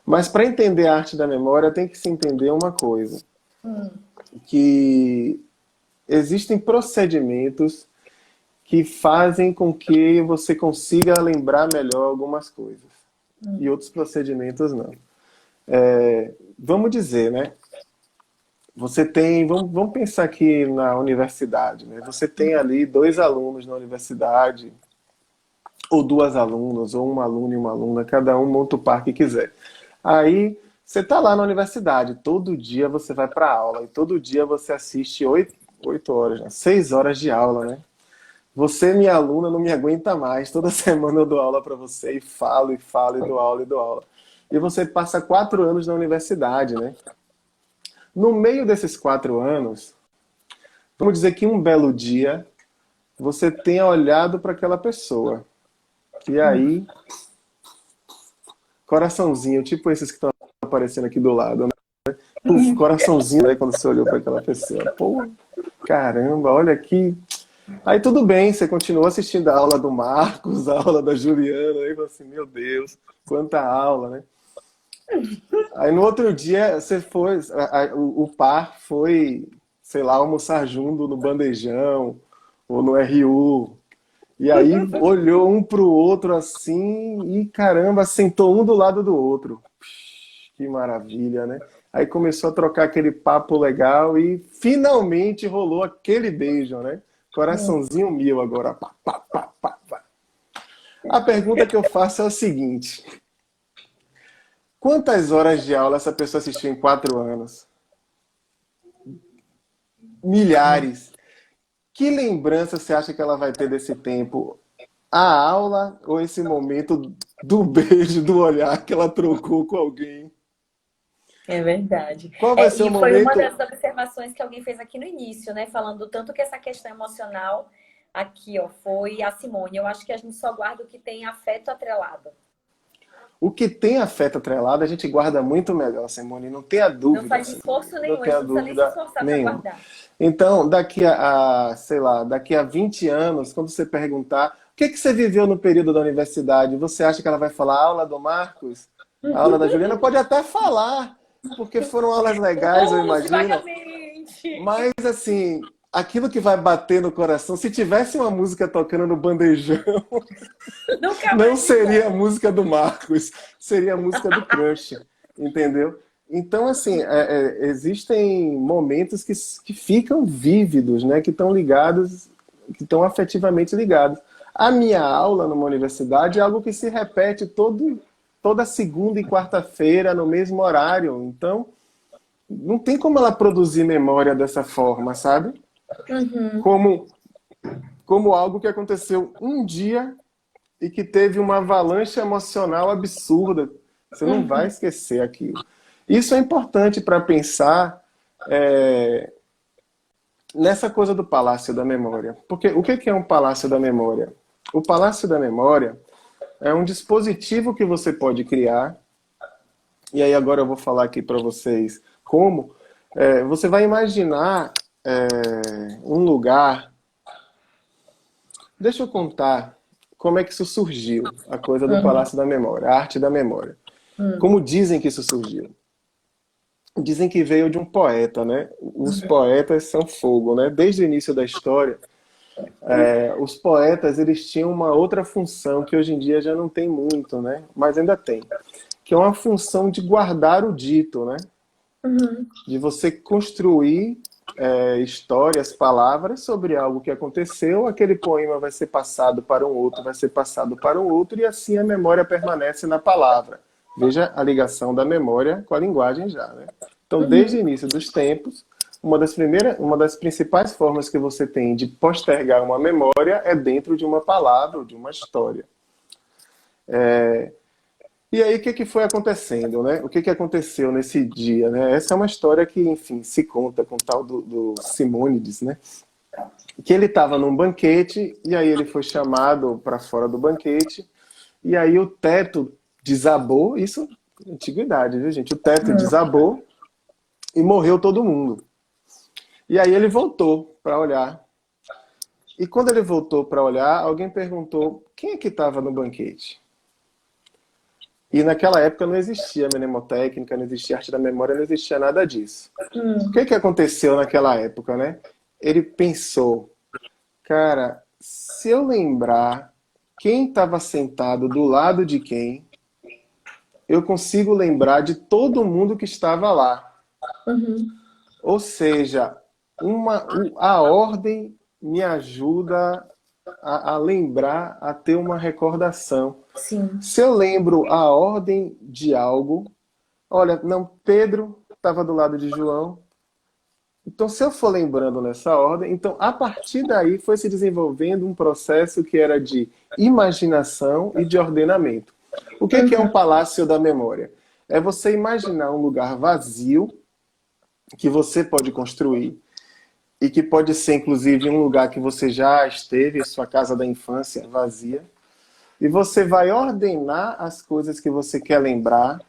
Mas para entender a arte da memória tem que se entender uma coisa, que existem procedimentos que fazem com que você consiga lembrar melhor algumas coisas. E outros procedimentos não. Vamos dizer, né? Você tem, vamos pensar aqui na universidade, né? Você tem ali 2 alunos na universidade, ou 2 alunas, ou um aluno e uma aluna, cada um monta o par que quiser. Aí você está lá na universidade, todo dia você vai para aula, e todo dia você assiste 8 horas, né? 6 horas de aula, né? Você, minha aluna, não me aguenta mais. Toda semana eu dou aula para você e falo, e falo, e dou aula, e dou aula. E você passa 4 anos na universidade, né? No meio desses 4 anos, vamos dizer que um belo dia você tenha olhado para aquela pessoa. E aí, coraçãozinho, tipo esses que estão aparecendo aqui do lado, né? Puf, coraçãozinho aí quando você olhou para aquela pessoa. Pô, caramba, olha aqui. Aí tudo bem, você continuou assistindo a aula do Marcos, a aula da Juliana, aí você assim, meu Deus, quanta aula, né? Aí no outro dia você foi, o par foi, sei lá, almoçar junto no bandejão ou no RU. E aí olhou um pro outro assim e caramba, sentou um do lado do outro. Que maravilha, né? Aí começou a trocar aquele papo legal e finalmente rolou aquele beijo, né? Coraçãozinho mil agora. Pá, pá, pá, pá, pá. A pergunta que eu faço é o seguinte: quantas horas de aula essa pessoa assistiu em 4 anos? Milhares. Que lembrança você acha que ela vai ter desse tempo? A aula ou esse momento do beijo, do olhar que ela trocou com alguém?
É verdade.
Qual vai ser o
E foi uma
momento?
das observações que alguém fez aqui no início, né? Falando tanto que essa questão emocional aqui, ó, foi a Simone. Eu acho que a gente só guarda o que tem afeto atrelado.
O que tem afeto atrelado, a gente guarda muito melhor, Simone. Não tenha
Não
dúvida,
faz
Simone.
esforço
Não
nenhum, a gente
tenha
não precisa nem se
dúvida
esforçar para
nenhuma.
guardar.
Então, sei lá, daqui a 20 anos, quando você perguntar o que você viveu no período da universidade, você acha que ela vai falar a aula do Marcos? A aula da Juliana? Pode até falar, porque foram aulas legais, eu
Pulse
imagino.
vagamente.
Mas, assim, aquilo que vai bater no coração, se tivesse uma música tocando no bandejão,
Nunca
não
mais
seria a
igual.
música do Marcos, seria a música do Crush, entendeu? Então, assim, existem momentos que ficam vívidos, né? Que estão ligados, que estão afetivamente ligados. A minha aula numa universidade é algo que se repete toda segunda e quarta-feira, no mesmo horário. Então, não tem como ela produzir memória dessa forma, sabe?
Uhum,
Como, como algo que aconteceu um dia e que teve uma avalanche emocional absurda. Você não vai
uhum,
esquecer aquilo. Isso é importante para pensar é, nessa coisa do Palácio da Memória. Porque o que é um Palácio da Memória? O Palácio da Memória é um dispositivo que você pode criar, e aí agora eu vou falar aqui para vocês como. Você vai imaginar um lugar. Deixa eu contar como é que isso surgiu, a coisa do
uhum,
Palácio da Memória, a arte da memória.
uhum,
Como dizem que isso surgiu? Dizem que veio de um poeta, né? Os poetas são fogo, né? Desde o início da história, os poetas eles tinham uma outra função que hoje em dia já não tem muito, né? Mas ainda tem, que é uma função de guardar o dito, né?
uhum,
De você construir histórias, palavras sobre algo que aconteceu, aquele poema vai ser passado para um outro, vai ser passado para um outro, e assim a memória permanece na palavra. Veja a ligação da memória com a linguagem já, né? Então, desde o
uhum,
início dos tempos, uma das principais formas que você tem de postergar uma memória é dentro de uma palavra ou de uma história. E aí, o que foi acontecendo, né? O que aconteceu nesse dia, né? Essa é uma história que, enfim, se conta com o tal do Simônides, né? Que ele estava num banquete e aí ele foi chamado para fora do banquete e aí o teto desabou, isso é antiguidade, viu, gente? O teto
uhum.
desabou e morreu todo mundo. E aí ele voltou para olhar. E quando ele voltou para olhar, alguém perguntou quem é que estava no banquete? E naquela época não existia mnemotécnica, não existia arte da memória, não existia nada disso. O que aconteceu naquela época, né? Ele pensou, cara, se eu lembrar quem estava sentado do lado de quem, eu consigo lembrar de todo mundo que estava lá.
Uhum.
Ou seja, a ordem me ajuda a lembrar, a ter uma recordação.
Sim.
Se eu lembro a ordem de algo, olha, não, Pedro estava do lado de João. Então, se eu for lembrando nessa ordem, então a partir daí foi se desenvolvendo um processo que era de imaginação e de ordenamento. O que é um
Uhum.
palácio da memória? É você imaginar um lugar vazio que você pode construir e que pode ser inclusive um lugar que você já esteve, sua casa da infância vazia, e você vai ordenar as coisas que você quer lembrar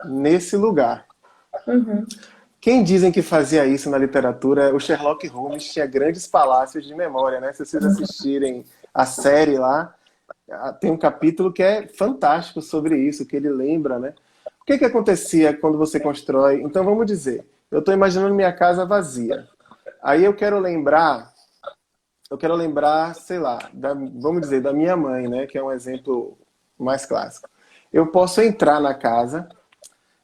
nesse lugar.
Uhum.
Quem dizem que fazia isso na literatura, o Sherlock Holmes tinha grandes palácios de memória, né? Se vocês assistirem a série lá, tem um capítulo que é fantástico sobre isso, que ele lembra, né? O que acontecia quando você constrói? Então vamos dizer, eu estou imaginando minha casa vazia. Aí eu quero lembrar, sei lá, vamos dizer, da minha mãe, né? Que é um exemplo mais clássico. Eu posso entrar na casa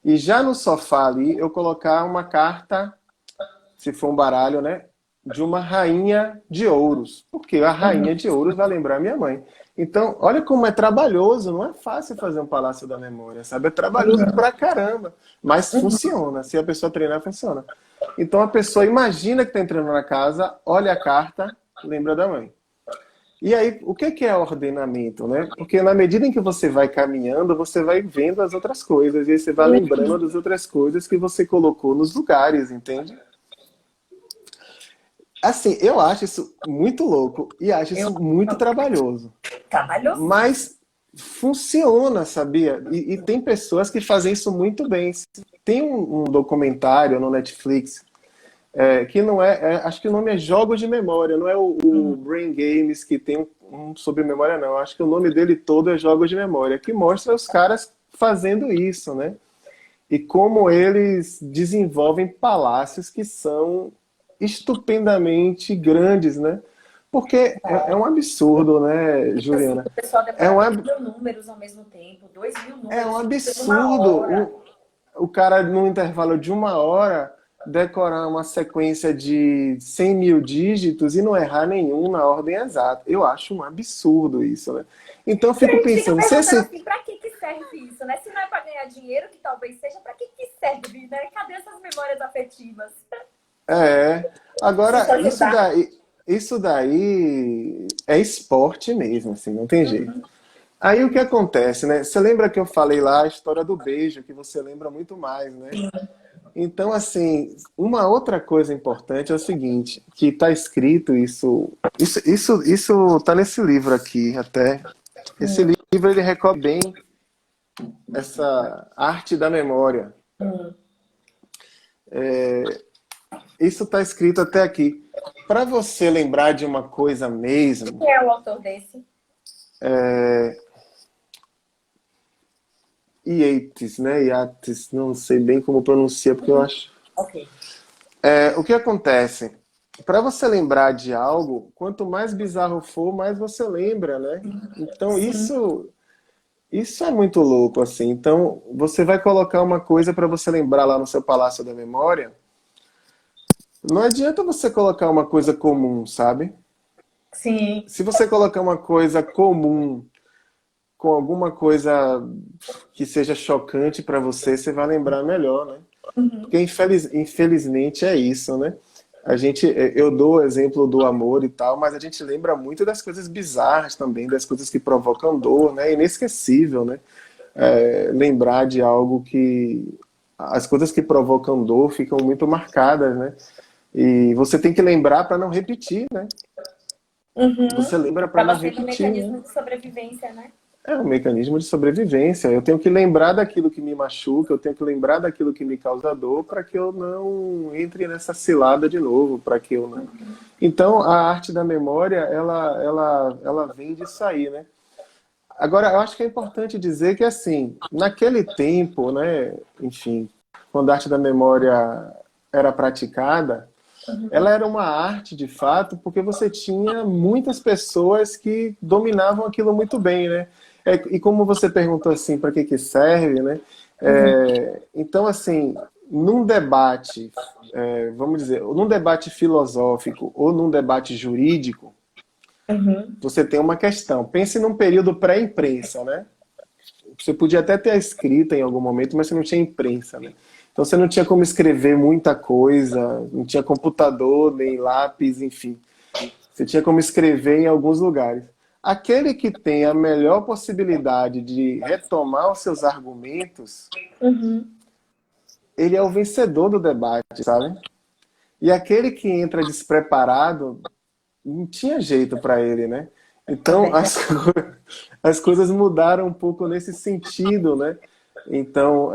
e já no sofá ali eu colocar uma carta, se for um baralho, né? De uma rainha de ouros. Porque a rainha
Uhum.
de ouros vai lembrar minha mãe. Então, olha como é trabalhoso, não é fácil fazer um Palácio da Memória, sabe? É trabalhoso
Uhum.
pra caramba, mas
Uhum.
funciona. Se a pessoa treinar, funciona. Então a pessoa imagina que está entrando na casa, olha a carta, lembra da mãe. E aí, o que é ordenamento, né? Porque na medida em que você vai caminhando, você vai vendo as outras coisas, e aí você vai lembrando das outras coisas que você colocou nos lugares, entende? Assim, eu acho isso muito louco e acho
Eu
isso muito trabalhoso.
trabalhosíssimo.
Mas funciona, sabia? E tem pessoas que fazem isso muito bem. Tem um documentário no Netflix que não acho que o nome é Jogos de Memória, não é o
Hum.
Brain Games que tem um sobre memória, não. Acho que o nome dele todo é Jogos de Memória, que mostra os caras fazendo isso, né? E como eles desenvolvem palácios que são estupendamente grandes, né? Porque é um absurdo, né,
Tipo assim,
Juliana?
o pessoal
É
decora
um,
2.000 números ao mesmo tempo, 2.000
é um
números em uma
absurdo
hora.
o cara, num intervalo de uma hora, decorar uma sequência de 100 mil dígitos e não errar nenhum na ordem exata. Eu acho um absurdo isso, né? Então eu
E
fico
a gente fica
pensando, se
perguntando
esse...
assim, pra que serve isso, né? Se não é pra ganhar dinheiro, que talvez seja, pra que serve, né? Cadê essas memórias afetivas?
É,
Isso
agora,
ajudar.
isso daí é esporte mesmo, assim, não tem jeito. Aí o que acontece, né? Você lembra que eu falei lá a história do beijo, que você lembra muito mais, né? Então, assim, uma outra coisa importante é o seguinte, que está escrito isso tá nesse livro aqui até. Esse livro ele recorre bem essa arte da memória.
Hum.
Isso está escrito até aqui. Para você lembrar de uma coisa mesmo,
Quem é o autor desse?
Yates, né? Yates, não sei bem como pronuncia, porque eu acho.
Ok.
O que acontece? Para você lembrar de algo, quanto mais bizarro for, mais você lembra, né? Então
Sim.
isso é muito louco, assim. Então você vai colocar uma coisa para você lembrar lá no seu Palácio da Memória. Não adianta você colocar uma coisa comum, sabe?
Sim.
Se você colocar uma coisa comum com alguma coisa que seja chocante para você, você vai lembrar melhor, né? Porque infelizmente é isso, né? Eu dou o exemplo do amor e tal, mas a gente lembra muito das coisas bizarras também, das coisas que provocam dor, né? É inesquecível, né? Lembrar de algo que as coisas que provocam dor ficam muito marcadas, né? E você tem que lembrar para não repetir, né? Você lembra para não
Acaba sendo um
repetir, né?
mecanismo de sobrevivência, né?
É um mecanismo de sobrevivência. Eu tenho que lembrar daquilo que me machuca, eu tenho que lembrar daquilo que me causa dor para que eu não entre nessa cilada de novo, para que eu não. Então, a arte da memória, ela vem disso aí, né? Agora, eu acho que é importante dizer que, assim, naquele tempo, né, enfim, quando a arte da memória era praticada, ela era uma arte de fato, porque você tinha muitas pessoas que dominavam aquilo muito bem, né? E como você perguntou assim, para que que serve, né? Então, assim, num debate, vamos dizer, num debate filosófico ou num debate jurídico, você tem uma questão. Pense num período pré-imprensa, né? Você podia até ter a escrita em algum momento, mas você não tinha imprensa, né? Então você não tinha como escrever muita coisa, não tinha computador, nem lápis, enfim. Você tinha como escrever em alguns lugares. Aquele que tem a melhor possibilidade de retomar os seus argumentos, ele é o vencedor do debate, sabe? E aquele que entra despreparado, não tinha jeito para ele, né?
É
Então
verdade.
as coisas mudaram um pouco nesse sentido, né? Então,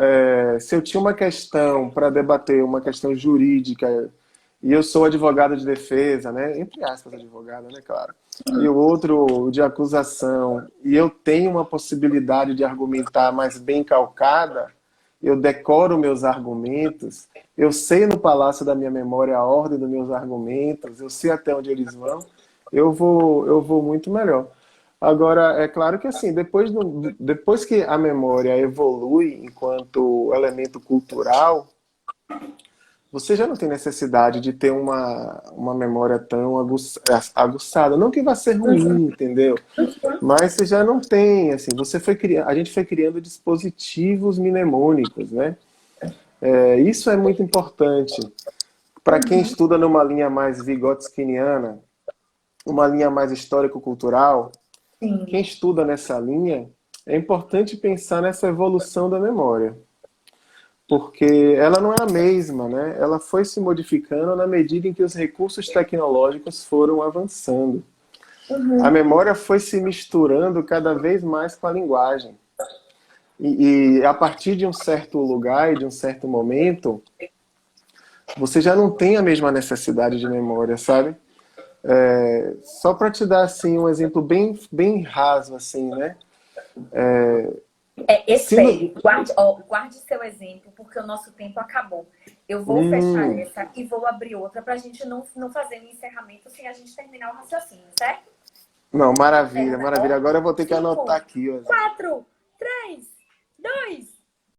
se eu tinha uma questão para debater, uma questão jurídica, e eu sou advogado de defesa, né? Entre aspas, advogado, né? Claro. E o outro de acusação, e eu tenho uma possibilidade de argumentar mais bem calcada, eu decoro meus argumentos, eu sei no palácio da minha memória a ordem dos meus argumentos, eu sei até onde eles vão, eu vou muito melhor. Agora, é claro que assim, depois que a memória evolui enquanto elemento cultural, você já não tem necessidade de ter uma memória tão aguçada. Não que vá ser ruim, entendeu? Mas você já não tem, assim, a gente foi criando dispositivos mnemônicos, né? Isso é muito importante. Para quem estuda numa linha mais vygotskiniana, uma linha mais histórico-cultural, quem
Sim.
estuda nessa linha, é importante pensar nessa evolução da memória, porque ela não é a mesma, né? Ela foi se modificando na medida em que os recursos tecnológicos foram avançando. A memória foi se misturando cada vez mais com a linguagem. E a partir de um certo lugar e de um certo momento, você já não tem a mesma necessidade de memória, sabe? Só para te dar assim um exemplo bem raso assim, né? Se não...
Espere, guarde seu exemplo, porque o nosso tempo acabou. Eu vou fechar essa e vou abrir outra para a gente não fazer um encerramento sem a gente terminar o raciocínio, certo?
Não, maravilha,
Certo?
maravilha.
Ó,
Agora eu vou ter que anotar
5,
aqui, ó.
4, 3, 2,